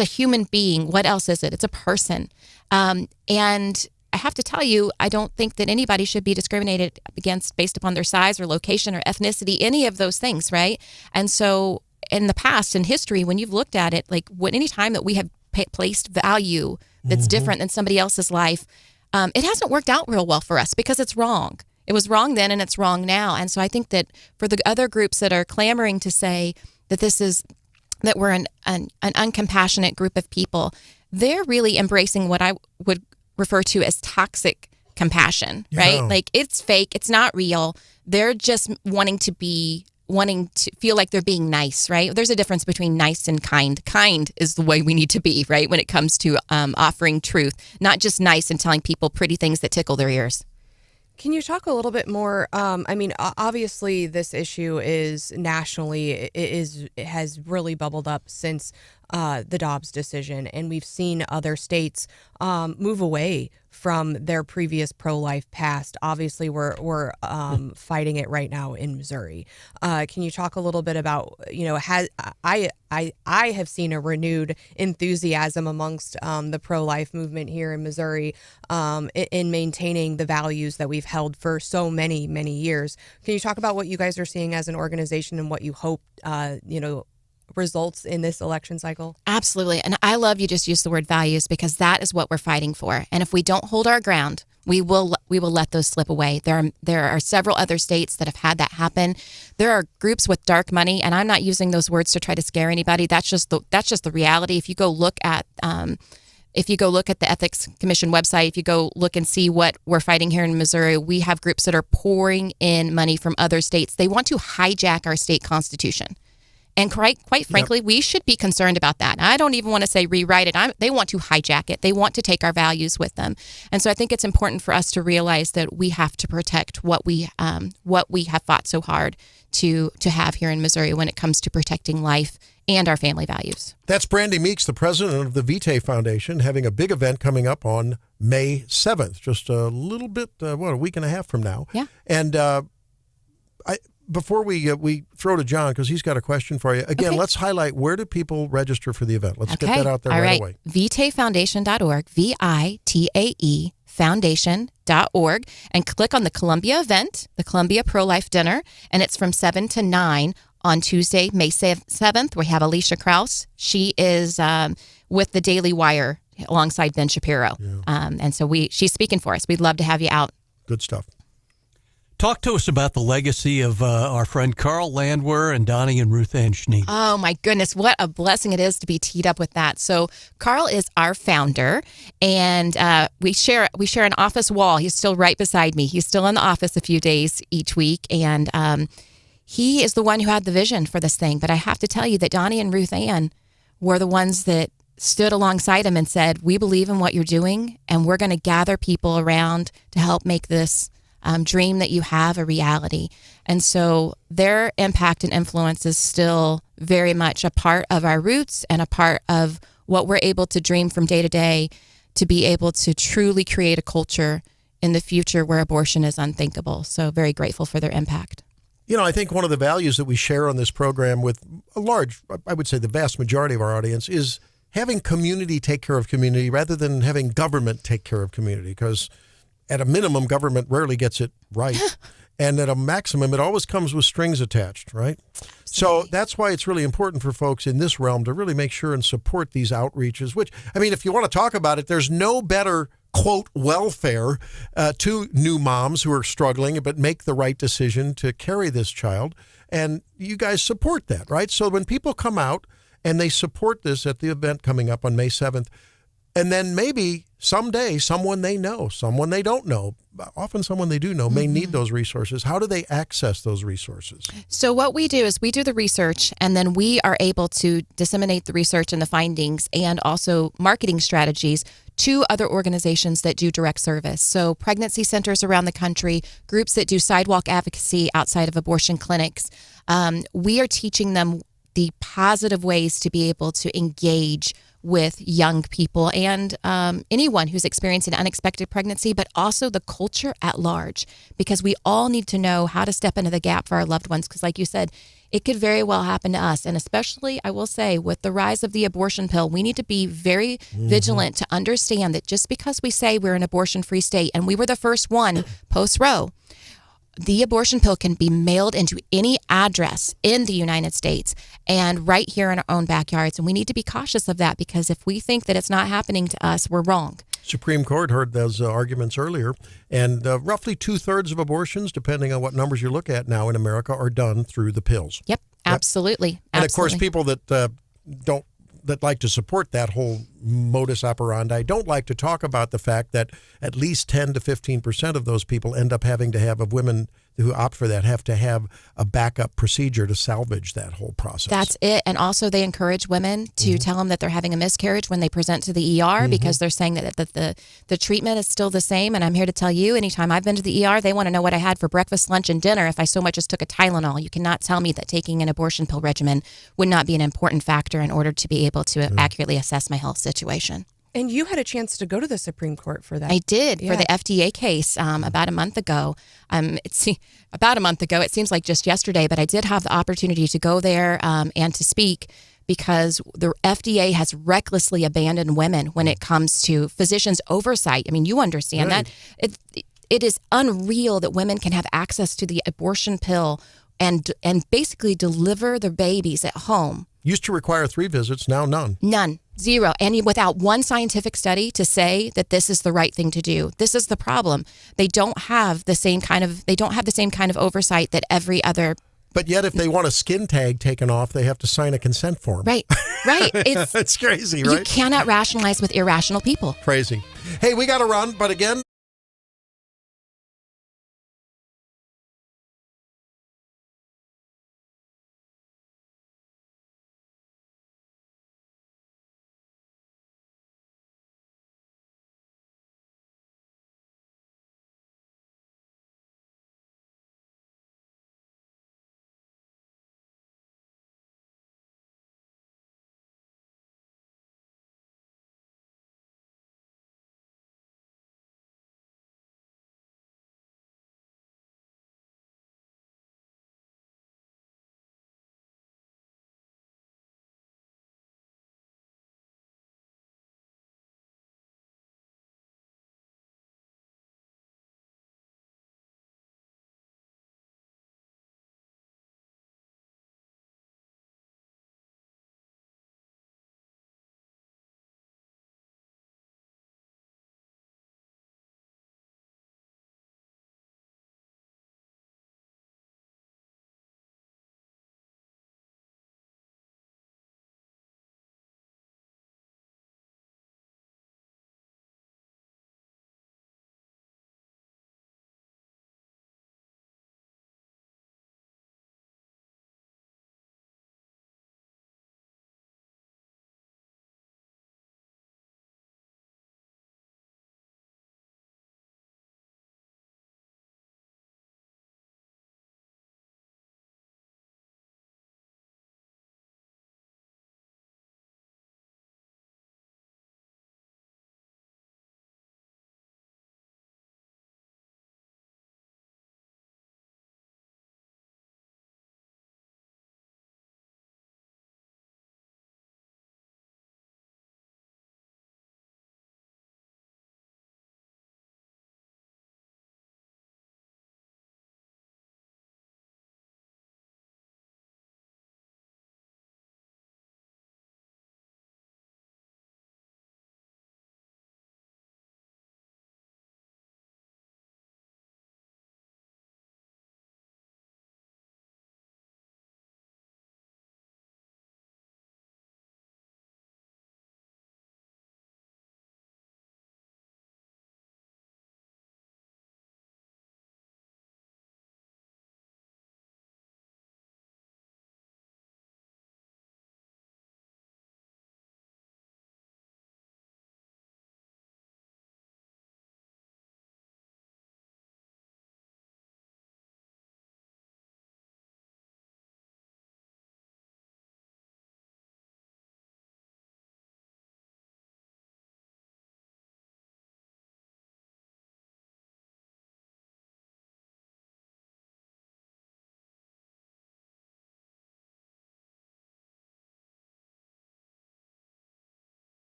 a human being. What else is it? It's a person. And I have to tell you, I don't think that anybody should be discriminated against based upon their size or location or ethnicity, any of those things, right? And so in the past, in history, when you've looked at it, like any time that we have placed value that's different than somebody else's life, it hasn't worked out real well for us because it's wrong. It was wrong then and it's wrong now. And so I think that for the other groups that are clamoring to say that that we're an uncompassionate group of people, they're really embracing what I would refer to as toxic compassion, right? Like it's fake, it's not real. They're just wanting to feel like they're being nice, right? There's a difference between nice and kind. Kind is the way we need to be, right? When it comes to offering truth, not just nice and telling people pretty things that tickle their ears. Can you talk a little bit more? I mean, obviously, this issue is nationally, it has really bubbled up since the Dobbs decision, and we've seen other states move away from their previous pro-life past. Obviously, we're fighting it right now in Missouri. Can you talk a little bit about, you know, I have seen a renewed enthusiasm amongst the pro-life movement here in Missouri in maintaining the values that we've held for so many, many years. Can you talk about what you guys are seeing as an organization and what you hope, results in this election cycle? Absolutely. And I love you just use the word values because that is what we're fighting for. And if we don't hold our ground, we will let those slip away. There are several other states that have had that happen. There are groups with dark money, and I'm not using those words to try to scare anybody. That's just the reality. If you go look at the Ethics Commission website, if you go look and see what we're fighting here in Missouri, we have groups that are pouring in money from other states. They want to hijack our state constitution. And quite frankly, we should be concerned about that. I don't even want to say rewrite it. They want to hijack it. They want to take our values with them. And so I think it's important for us to realize that we have to protect what we have fought so hard to have here in Missouri when it comes to protecting life and our family values. That's Brandy Meeks, the president of the Vitae Foundation, having a big event coming up on May 7th, just a little bit, a week and a half from now. Yeah. And before we throw to John, because he's got a question for you, again, let's highlight where do people register for the event? Let's get that out there right away. VitaeFoundation.org, VITAE Foundation.org, and click on the Columbia event, the Columbia Pro-Life Dinner, and it's from 7 to 9 on Tuesday, May 7th. We have Alicia Krause. She is with the Daily Wire alongside Ben Shapiro. Yeah. And so she's speaking for us. We'd love to have you out. Good stuff. Talk to us about the legacy of our friend Carl Landwehr and Donnie and Ruth Ann Schneider. Oh, my goodness. What a blessing it is to be teed up with that. So Carl is our founder, and we share an office wall. He's still right beside me. He's still in the office a few days each week, and he is the one who had the vision for this thing. But I have to tell you that Donnie and Ruth Ann were the ones that stood alongside him and said, we believe in what you're doing, and we're going to gather people around to help make this dream that you have a reality. And so their impact and influence is still very much a part of our roots and a part of what we're able to dream from day to day to be able to truly create a culture in the future where abortion is unthinkable. So very grateful for their impact. You know, I think one of the values that we share on this program with a large, I would say the vast majority of our audience, is having community take care of community rather than having government take care of community, because at a minimum, government rarely gets it right. And at a maximum, it always comes with strings attached, right? So that's why it's really important for folks in this realm to really make sure and support these outreaches, which, I mean, if you want to talk about it, there's no better, quote, welfare to new moms who are struggling but make the right decision to carry this child. And you guys support that, right? So when people come out and they support this at the event coming up on May 7th, And then maybe someday someone they know, someone they don't know, often someone they do know may need those resources. How do they access those resources? So what we do is we do the research, and then we are able to disseminate the research and the findings and also marketing strategies to other organizations that do direct service. So pregnancy centers around the country, groups that do sidewalk advocacy outside of abortion clinics. We are teaching them the positive ways to be able to engage with young people and anyone who's experiencing an unexpected pregnancy, but also the culture at large, because we all need to know how to step into the gap for our loved ones. Because like you said, it could very well happen to us. And especially, I will say, with the rise of the abortion pill, we need to be very vigilant to understand that just because we say we're an abortion-free state, and we were the first one post-Roe, the abortion pill can be mailed into any address in the United States and right here in our own backyards. And we need to be cautious of that, because if we think that it's not happening to us, we're wrong. Supreme Court heard those arguments earlier, and roughly 2/3 of abortions, depending on what numbers you look at now in America, are done through the pills. Yep, absolutely. And of course, people that that like to support that whole modus operandi don't like to talk about the fact that at least 10 to 15% of those people end up having to have, of women who opt for that, have to have a backup procedure to salvage that whole process. That's it. And also they encourage women to tell them that they're having a miscarriage when they present to the ER, because they're saying that the treatment is still the same. And I'm here to tell you, anytime I've been to the ER, they want to know what I had for breakfast, lunch, and dinner if I so much as took a Tylenol. You cannot tell me that taking an abortion pill regimen would not be an important factor in order to be able to accurately assess my health situation. And you had a chance to go to the Supreme Court for that. I did, for the FDA case about a month ago. About a month ago, it seems like just yesterday, but I did have the opportunity to go there and to speak, because the FDA has recklessly abandoned women when it comes to physicians' oversight. I mean, you understand that. It is unreal that women can have access to the abortion pill and basically deliver their babies at home. Used to require 3 visits, now none. None. Zero. And without one scientific study to say that this is the right thing to do. This is the problem. They don't have the same kind of oversight that every other. But yet, if they want a skin tag taken off, they have to sign a consent form. Right. It's crazy, right? You cannot rationalize with irrational people. Crazy. Hey, we got to run, but again,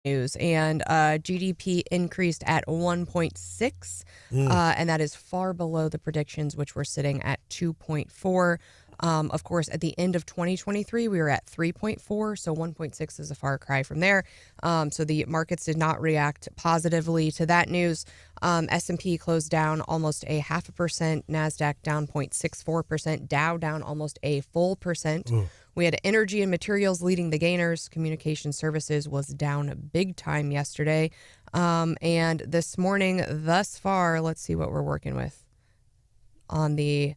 news, and GDP increased at 1.6, and that is far below the predictions, which were sitting at 2.4. Of course, at the end of 2023, we were at 3.4, so 1.6 is a far cry from there. So the markets did not react positively to that news. S&P closed down almost 0.5%, NASDAQ down 0.64%, Dow down almost a full percent. We had energy and materials leading the gainers. Communication services was down big time yesterday. And this morning, thus far, let's see what we're working with on the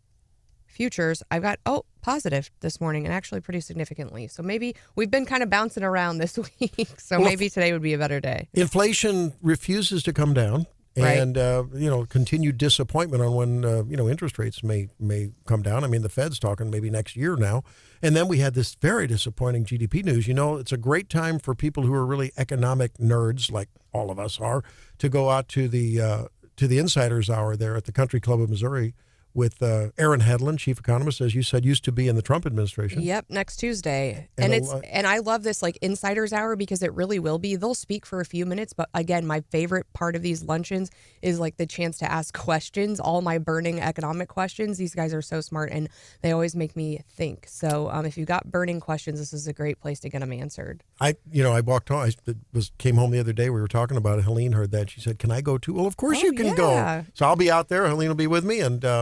futures. I've got, positive this morning, and actually pretty significantly. So maybe we've been kind of bouncing around this week. So maybe today would be a better day. Inflation refuses to come down. Right. And, continued disappointment on when, interest rates may come down. I mean, the Fed's talking maybe next year now. And then we had this very disappointing GDP news. It's a great time for people who are really economic nerds, like all of us are, to go out to the Insiders Hour there at the Country Club of Missouri with Aaron Hedlund, chief economist, as you said, used to be in the Trump administration. Yep, next Tuesday. And I love this Insiders Hour because it really will be. They'll speak for a few minutes, but again, my favorite part of these luncheons is the chance to ask questions, all my burning economic questions. These guys are so smart and they always make me think. So if you've got burning questions, this is a great place to get them answered. I walked home. Came home the other day. We were talking about it. Helene heard that. She said, "Can I go too?" Well, of course you can go. So I'll be out there. Helene will be with me, and I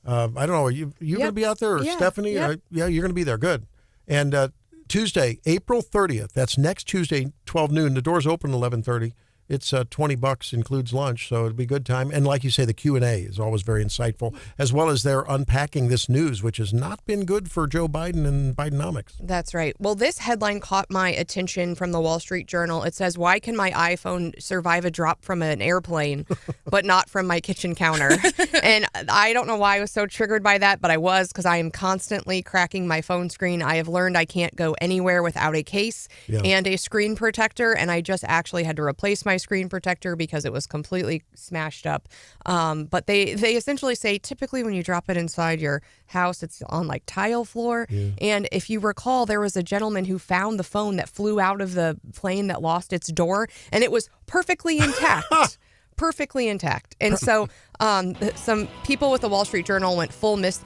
don't know. Are you going to be out there, or Stephanie? Yep. Yeah, you're going to be there. Good. And Tuesday, April 30th. That's next Tuesday, 12 noon. The doors open 11:30. It's $20, includes lunch, so it'll be a good time. And like you say, the Q&A is always very insightful, as well as they're unpacking this news, which has not been good for Joe Biden and Bidenomics. That's right. Well, this headline caught my attention from the Wall Street Journal. It says, "Why can my iPhone survive a drop from an airplane, but not from my kitchen counter?" And I don't know why I was so triggered by that, but I was, because I am constantly cracking my phone screen. I have learned I can't go anywhere without a case and a screen protector, and I just actually had to replace my screen protector because it was completely smashed up. But they essentially say typically when you drop it inside your house, it's on tile floor. And if you recall, there was a gentleman who found the phone that flew out of the plane that lost its door, and it was perfectly intact. Perfectly intact. And so some people with the Wall Street Journal went full myth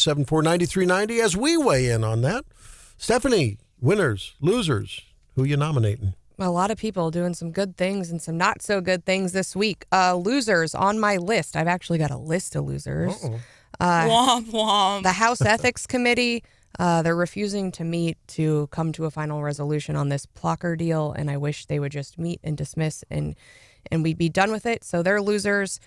874-9390 as we weigh in on that. Stephanie, winners, losers, who you nominating? A lot of people doing some good things and some not so good things this week. Losers on my list. I've actually got a list of losers. Womp womp. The House Ethics Committee. They're refusing to meet to come to a final resolution on this Plocker deal, and I wish they would just meet and dismiss and we'd be done with it. So they're losers.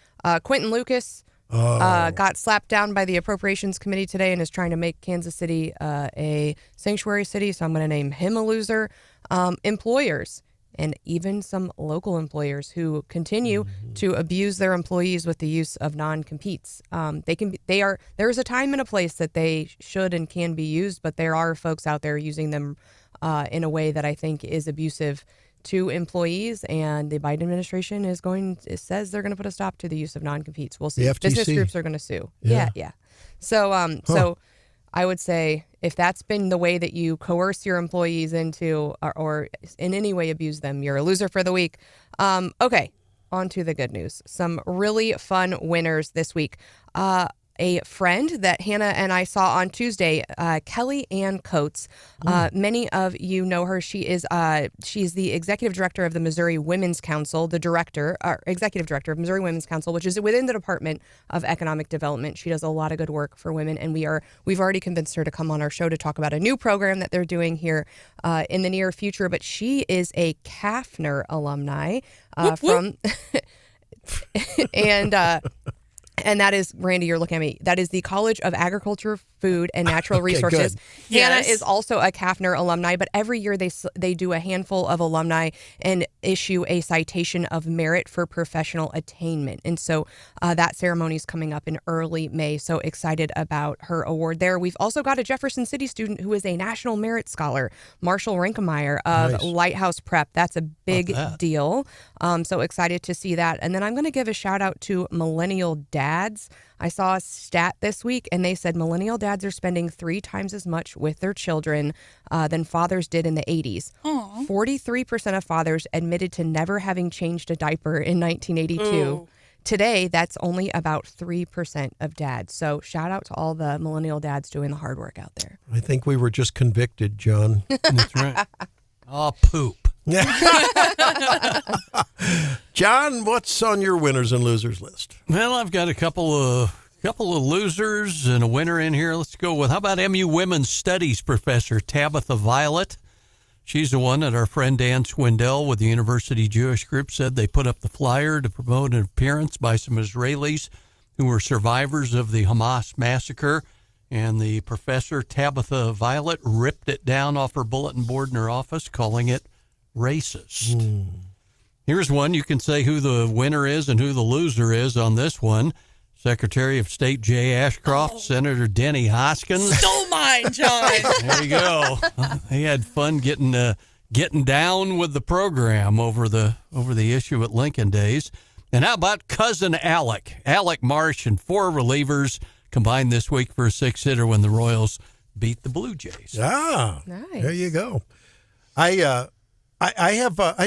Quentin Lucas got slapped down by the Appropriations Committee today and is trying to make Kansas City a sanctuary city, so I'm going to name him a loser. Employers, and even some local employers who continue to abuse their employees with the use of non-competes. There is a time and a place that they should and can be used, but there are folks out there using them in a way that I think is abusive to employees, and the Biden administration says they're going to put a stop to the use of non-competes. We'll see. The FTC. Business groups are going to sue. Yeah. Yeah. So I would say if that's been the way that you coerce your employees into or in any way abuse them, you're a loser for the week. Okay, on to the good news. Some really fun winners this week. A friend that Hannah and I saw on Tuesday, Kelly Ann Coates. Many of you know her. She's the executive director of the Missouri Women's Council, executive director of Missouri Women's Council, which is within the Department of Economic Development. She does a lot of good work for women, and we've already convinced her to come on our show to talk about a new program that they're doing here in the near future. But she is a Kaffner alumni from, and that is, Brandy, you're looking at me. That is the College of Agriculture, Food, and Natural Resources. Good. Yes. Hannah is also a Kaffner alumni, but every year they do a handful of alumni and issue a citation of merit for professional attainment. And so that ceremony is coming up in early May. So excited about her award there. We've also got a Jefferson City student who is a National Merit Scholar, Marshall Rinkemeyer of Lighthouse Prep. That's a big deal. So excited to see that. And then I'm going to give a shout out to millennial dads. I saw a stat this week, and they said millennial dads are spending 3 times as much with their children than fathers did in the 80s. 43% of fathers admitted to never having changed a diaper in 1982. Ooh. Today, that's only about 3% of dads. So shout out to all the millennial dads doing the hard work out there. I think we were just convicted, John. That's right. Oh, poop. John, what's on your winners and losers list? Well, I've got a couple of losers and a winner in here. Let's go with, how about MU Women's Studies professor Tabitha Violet? She's the one that our friend Dan Swindell with the University Jewish Group said they put up the flyer to promote an appearance by some Israelis who were survivors of the Hamas massacre. And the professor, Tabitha Violet, ripped it down off her bulletin board in her office, calling it racist. Here's one. You can say who the winner is and who the loser is on this one. Secretary of State Jay Ashcroft, Senator Denny Hoskins. Stole mine, John. There you go. He had fun getting down with the program over the issue at Lincoln Days. And how about cousin Alec Marsh, and 4 relievers combined this week for a 6-hitter when the Royals beat the Blue Jays. Ah, nice. There you go. I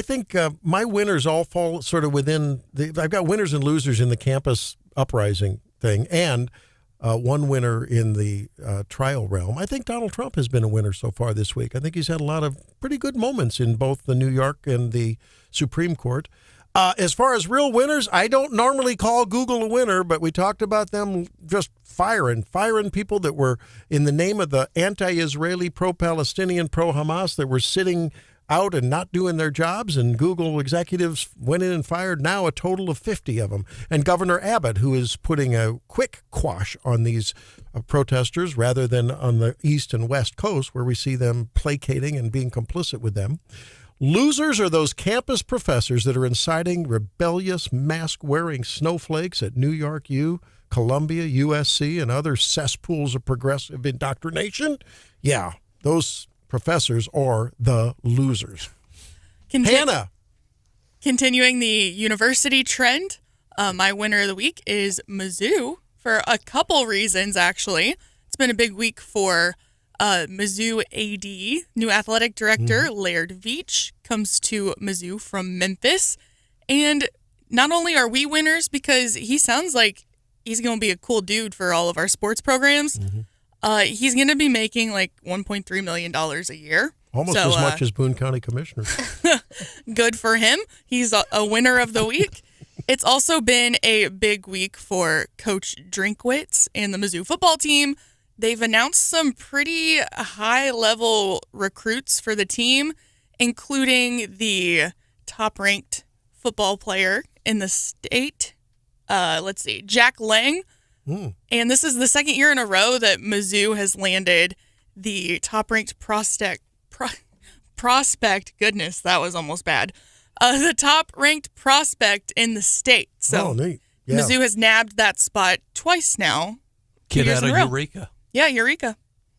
think my winners all fall sort of within I've got winners and losers in the campus uprising thing, and one winner in the trial realm. I think Donald Trump has been a winner so far this week. I think he's had a lot of pretty good moments in both the New York and the Supreme Court. As far as real winners, I don't normally call Google a winner, but we talked about them just firing people that were in the name of the anti-Israeli, pro-Palestinian, pro-Hamas, that were sitting out and not doing their jobs, and Google executives went in and fired now a total of 50 of them. And Governor Abbott, who is putting a quick quash on these protesters rather than on the East and West Coast, where we see them placating and being complicit with them. Losers are those campus professors that are inciting rebellious, mask-wearing snowflakes at New York U, Columbia, USC, and other cesspools of progressive indoctrination. Yeah, those professors are the losers. Hannah. Continuing the university trend, my winner of the week is Mizzou for a couple reasons, actually. It's been a big week for Mizzou AD, new athletic director, Laird Veach, comes to Mizzou from Memphis. And not only are we winners because he sounds like he's going to be a cool dude for all of our sports programs, He's going to be making like $1.3 million a year. Almost as much as Boone County Commissioner. Good for him. He's a winner of the week. It's also been a big week for Coach Drinkwitz and the Mizzou football team. They've announced some pretty high-level recruits for the team, including the top-ranked football player in the state. Jack Lang. And this is the second year in a row that Mizzou has landed the top-ranked prospect. Goodness, that was almost bad. The top-ranked prospect in the state. So neat. Yeah. Mizzou has nabbed that spot twice now. Get out of Eureka. Yeah, Eureka.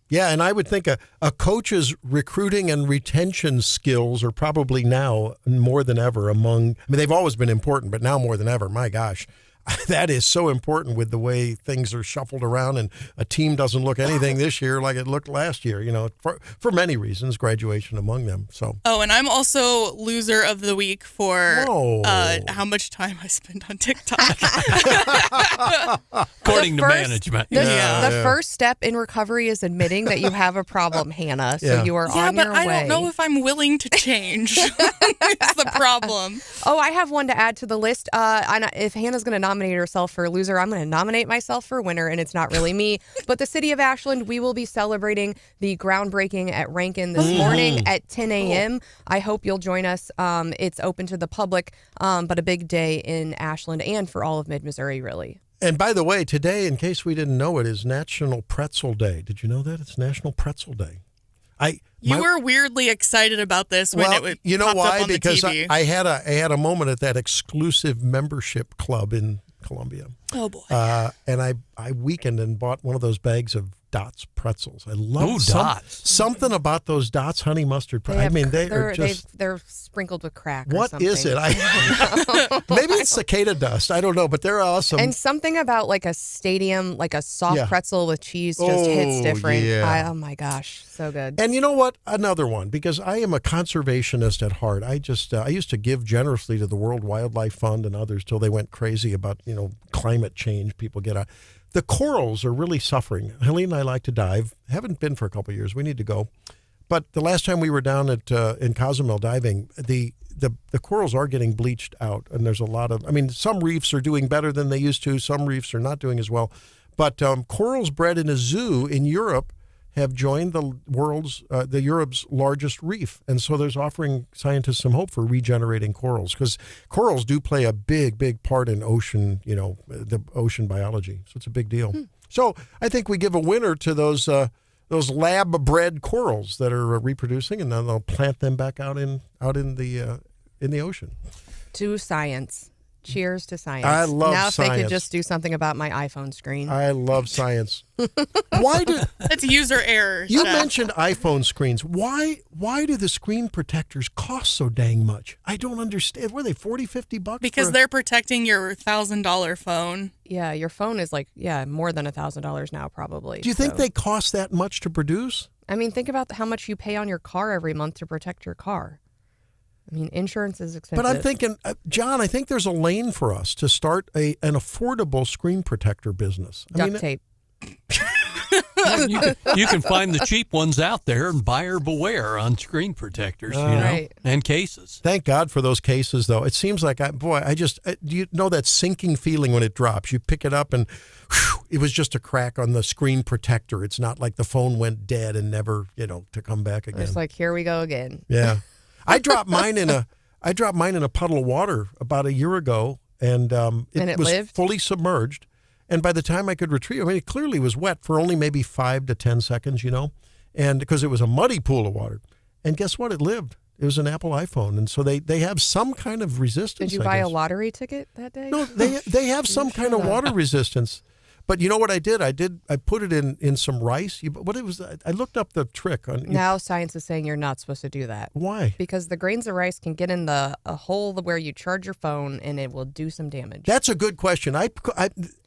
Yeah, and I would think a coach's recruiting and retention skills are probably now more than ever they've always been important, but now more than ever. My gosh, that is so important with the way things are shuffled around, and a team doesn't look anything this year like it looked last year, for many reasons, graduation among them. So. Oh, and I'm also loser of the week for how much time I spend on TikTok. According to management. The first step in recovery is admitting that you have a problem, Hannah. So you are on your way. I don't know if I'm willing to change. It's the problem. Oh, I have one to add to the list. If Hannah's going to nominate herself for loser, I'm going to nominate myself for winner, and it's not really me. But the city of Ashland, we will be celebrating the groundbreaking at Rankin this morning at 10 a.m. I hope you'll join us. It's open to the public, but a big day in Ashland and for all of mid-Missouri, really. And by the way, today, in case we didn't know it, is National Pretzel Day. Did you know that? It's National Pretzel Day. You were weirdly excited about this when it you know popped why? up on Because the TV. I had a moment at that exclusive membership club in Columbia. Oh boy! And I weakened and bought one of those bags of Dots pretzels. I love Dots. Something about those Dots honey mustard pretzels. They're sprinkled with crack. What or something. is it? Maybe it's cicada dust. I don't know, but they're awesome. And something about like a stadium, like a soft pretzel with cheese just hits different. Yeah. Oh my gosh, so good. And you know what? Another one, because I am a conservationist at heart. I used to give generously to the World Wildlife Fund and others till they went crazy about climate change. People get out. The corals are really suffering. Helene and I like to dive. Haven't been for a couple of years. We need to go. But the last time we were down in Cozumel diving, the corals are getting bleached out, and there's a lot of. Some reefs are doing better than they used to. Some reefs are not doing as well. But corals bred in a zoo in Europe have joined Europe's largest reef, and so there's offering scientists some hope for regenerating corals, because corals do play a big part in ocean, the ocean biology. So it's a big deal. So I think we give a winner to those lab-bred corals that are reproducing, and then they'll plant them back out in the ocean. To science. Cheers to science. I love science. Now if they could just do something about my iPhone screen. I love science. It's user error. You mentioned iPhone screens. Why do the screen protectors cost so dang much? I don't understand. What are they, $40, $50? Because they're protecting your $1,000 phone. Yeah, your phone is more than $1,000 now probably. Do you think they cost that much to produce? Think about how much you pay on your car every month to protect your car. Insurance is expensive. But I'm thinking, John, I think there's a lane for us to start an affordable screen protector business. Duct tape. You can find the cheap ones out there, and buyer beware on screen protectors, right. And cases. Thank God for those cases, though. It seems like, do you know that sinking feeling when it drops? You pick it up and it was just a crack on the screen protector. It's not like the phone went dead and never, to come back again. It's like, here we go again. Yeah. I dropped mine in a puddle of water about a year ago, and it was lived? fully submerged. And by the time I could retrieve, it clearly was wet for only maybe 5 to 10 seconds, and because it was a muddy pool of water. And guess what? It lived. It was an Apple iPhone, and so they have some kind of resistance. Did you buy a lottery ticket that day? No, they have some kind of water resistance. But you know what I did? I put it in some rice. I looked up the trick. Now science is saying you're not supposed to do that. Why? Because the grains of rice can get in a hole where you charge your phone, and it will do some damage. That's a good question.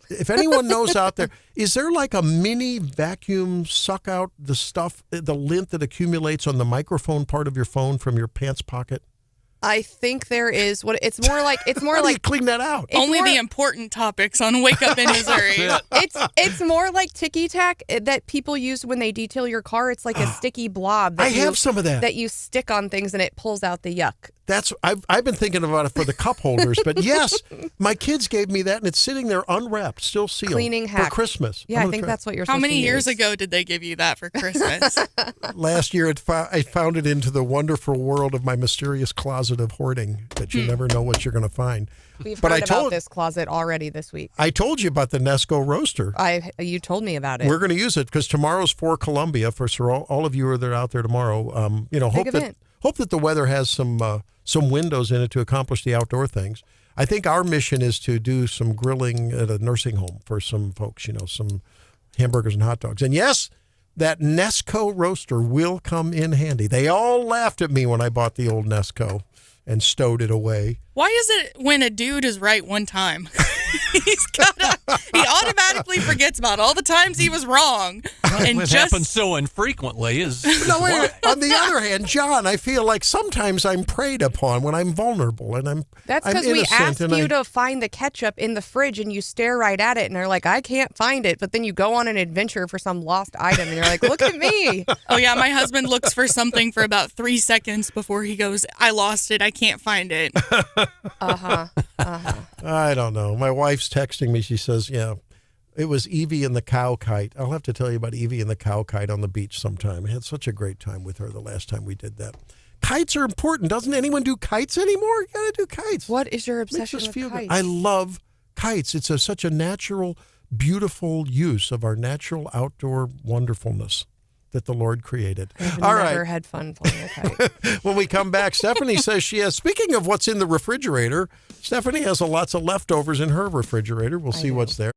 If anyone knows out there, is there like a mini vacuum suck out the lint that accumulates on the microphone part of your phone from your pants pocket? I think there is. It's more like How do you clean that out? Only the important topics on Wake Up in Missouri. It's more like ticky tack that people use when they detail your car. It's like a sticky blob. I have some of that you stick on things and it pulls out the yuck. I've been thinking about it for the cup holders, but yes, my kids gave me that, and it's sitting there unwrapped, still sealed. Cleaning hack for Christmas. Yeah, I think that's what you're. How many years ago did they give you that for Christmas? Last year, I found it into the wonderful world of my mysterious closet of hoarding that you never know what you're going to find. We've heard about this closet already this week. I told you about the Nesco roaster. You told me about it. We're going to use it because tomorrow's for Columbia. For all of you that are out there tomorrow, hope that the weather has some windows in it to accomplish the outdoor things. I think our mission is to do some grilling at a nursing home for some folks, some hamburgers and hot dogs. And yes, that Nesco roaster will come in handy. They all laughed at me when I bought the old Nesco and stowed it away. Why is it when a dude is right one time, he automatically forgets about all the times he was wrong? And It happens so infrequently. On the other hand, John, I feel like sometimes I'm preyed upon when I'm vulnerable and That's because we asked you to find the ketchup in the fridge and you stare right at it and are like, I can't find it. But then you go on an adventure for some lost item and you're like, look at me. Oh, yeah. My husband looks for something for about 3 seconds before he goes, I lost it. I can't find it. I don't know. My wife's texting me. She says, it was Evie and the cow kite. I'll have to tell you about Evie and the cow kite on the beach sometime. I had such a great time with her the last time we did that. Kites are important. Doesn't anyone do kites anymore? You got to do kites. What is your obsession with kites? Good. I love kites. It's such a natural, beautiful use of our natural outdoor wonderfulness that the Lord created. I've never had fun playing a kite. When we come back, Stephanie says she has, speaking of what's in the refrigerator, Stephanie has lots of leftovers in her refrigerator. We'll see what's there.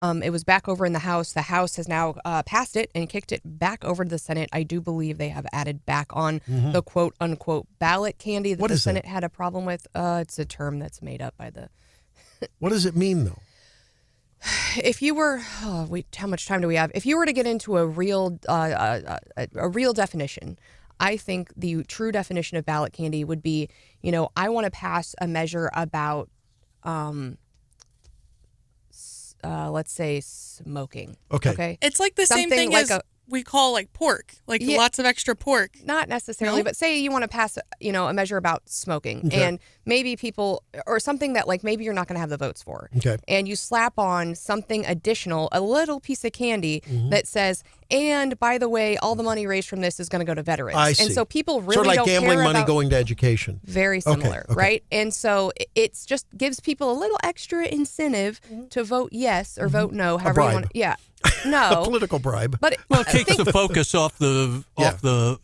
It was back over in the House. The House has now passed it and kicked it back over to the Senate. I do believe they have added back on the quote-unquote ballot candy that the Senate had a problem with. It's a term that's made up by the... What does it mean, though? If you were... how much time do we have? If you were to get into a real definition, I think the true definition of ballot candy would be, I want to pass a measure about... let's say smoking. Okay. It's like the same thing as we call like pork, lots of extra pork. Not necessarily, but say you want to pass, a measure about smoking, and maybe people, or something that like maybe you're not going to have the votes for. Okay. And you slap on something additional, a little piece of candy that says, and by the way, all the money raised from this is going to go to veterans. I see. And so people really sort of like don't gambling care money about, going to education. Very similar, right? And so it's just gives people a little extra incentive to vote yes or vote no, however you want. Yeah. No. A political bribe. But it takes the focus off the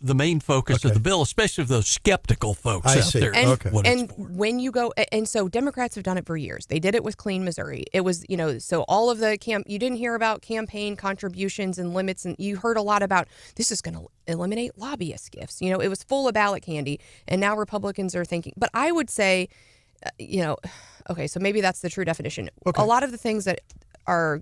main focus of the bill, especially of those skeptical folks out there. And when you go, and so Democrats have done it for years. They did it with Clean Missouri. It was, so all of the you didn't hear about campaign contributions and limits, and you heard a lot about this is going to eliminate lobbyist gifts. It was full of ballot candy, and now Republicans are thinking. But I would say, okay, so maybe that's the true definition. A lot of the things that are...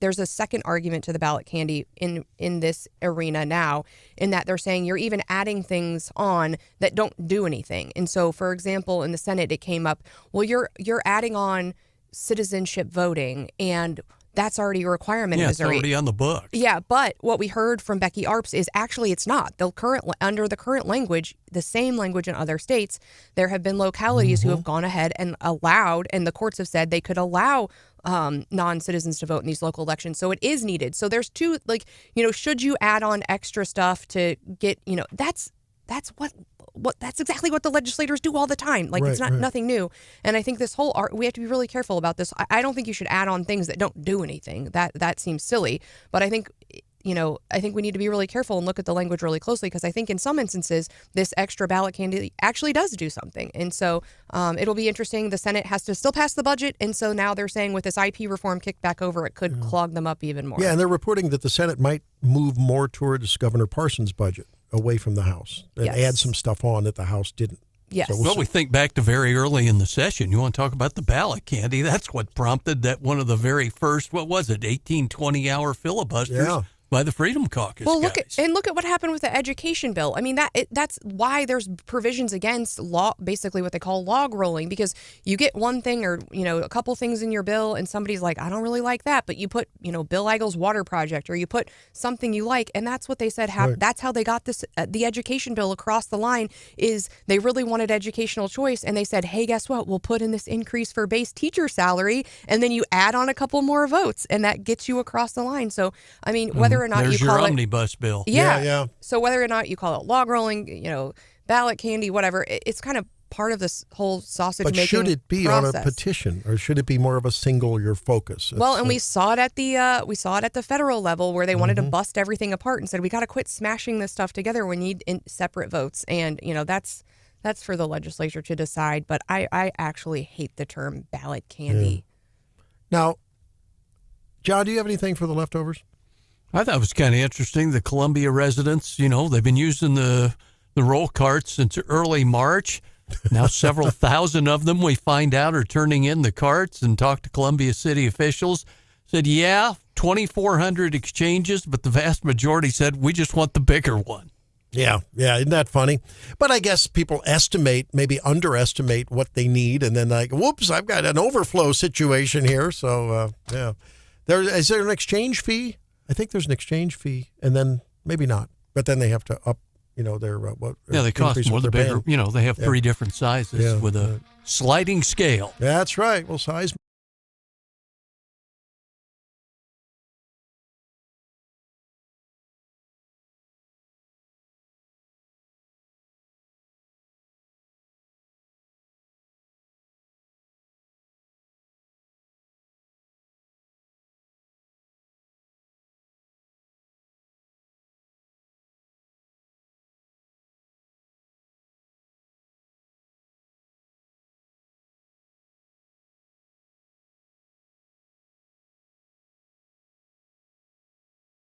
There's a second argument to the ballot candy in this arena now, in that they're saying you're even adding things on that don't do anything. And so, for example, in the Senate, it came up, well, you're adding on citizenship voting, and that's already a requirement in Missouri. It's already on the books. Yeah, but what we heard from Becky Arps is actually it's not. Under the current language, the same language in other states, there have been localities who have gone ahead and allowed, and the courts have said they could allow non-citizens to vote in these local elections. So it is needed. So there's two, should you add on extra stuff to get, that's exactly what the legislators do all the time. It's not nothing new. And I think this whole we have to be really careful about this. I don't think you should add on things that don't do anything. That seems silly. But I think, I think we need to be really careful and look at the language really closely, because I think in some instances this extra ballot candy actually does do something. And so it'll be interesting. The Senate has to still pass the budget, and so now they're saying with this IP reform kicked back over, it could clog them up even more. Yeah, and they're reporting that the Senate might move more towards Governor Parsons' budget away from the House and add some stuff on that the House didn't. Yes. So we think back to very early in the session. You want to talk about the ballot candy? That's what prompted that one of the very first, 18, 20-hour filibusters by the Freedom Caucus. Well, look at what happened with the education bill. I mean, that's why there's provisions against law, basically what they call log rolling, because you get one thing or a couple things in your bill, and somebody's like, I don't really like that, but you put Bill Eigel's water project, or you put something you like, and that's what they said. That's how they got this the education bill across the line. Is they really wanted educational choice, and they said, hey, guess what? We'll put in this increase for base teacher salary, and then you add on a couple more votes, and that gets you across the line. So I mean, whether or not there's you call your omnibus bill. Yeah. So whether or not you call it log rolling, ballot candy, whatever, it's kind of part of this whole sausage making process. But should it be on a petition, or should it be more of a single-year focus? And we saw it at the federal level, where they wanted to bust everything apart and said we got to quit smashing this stuff together. We need separate votes, and that's for the legislature to decide. But I actually hate the term ballot candy. Now, John, do you have anything for the leftovers? I thought it was kind of interesting. The Columbia residents, they've been using the roll carts since early March. Now several thousand of them, we find out, are turning in the carts, and talked to Columbia city officials. Said, 2,400 exchanges, but the vast majority said, we just want the bigger one. Yeah, isn't that funny? But I guess people maybe underestimate what they need, and then whoops, I've got an overflow situation here. So, is there an exchange fee? I think there's an exchange fee, and then maybe not. But then they have to up, their they cost more. The bigger, they have 3 different sizes with a sliding scale. That's right. Well, size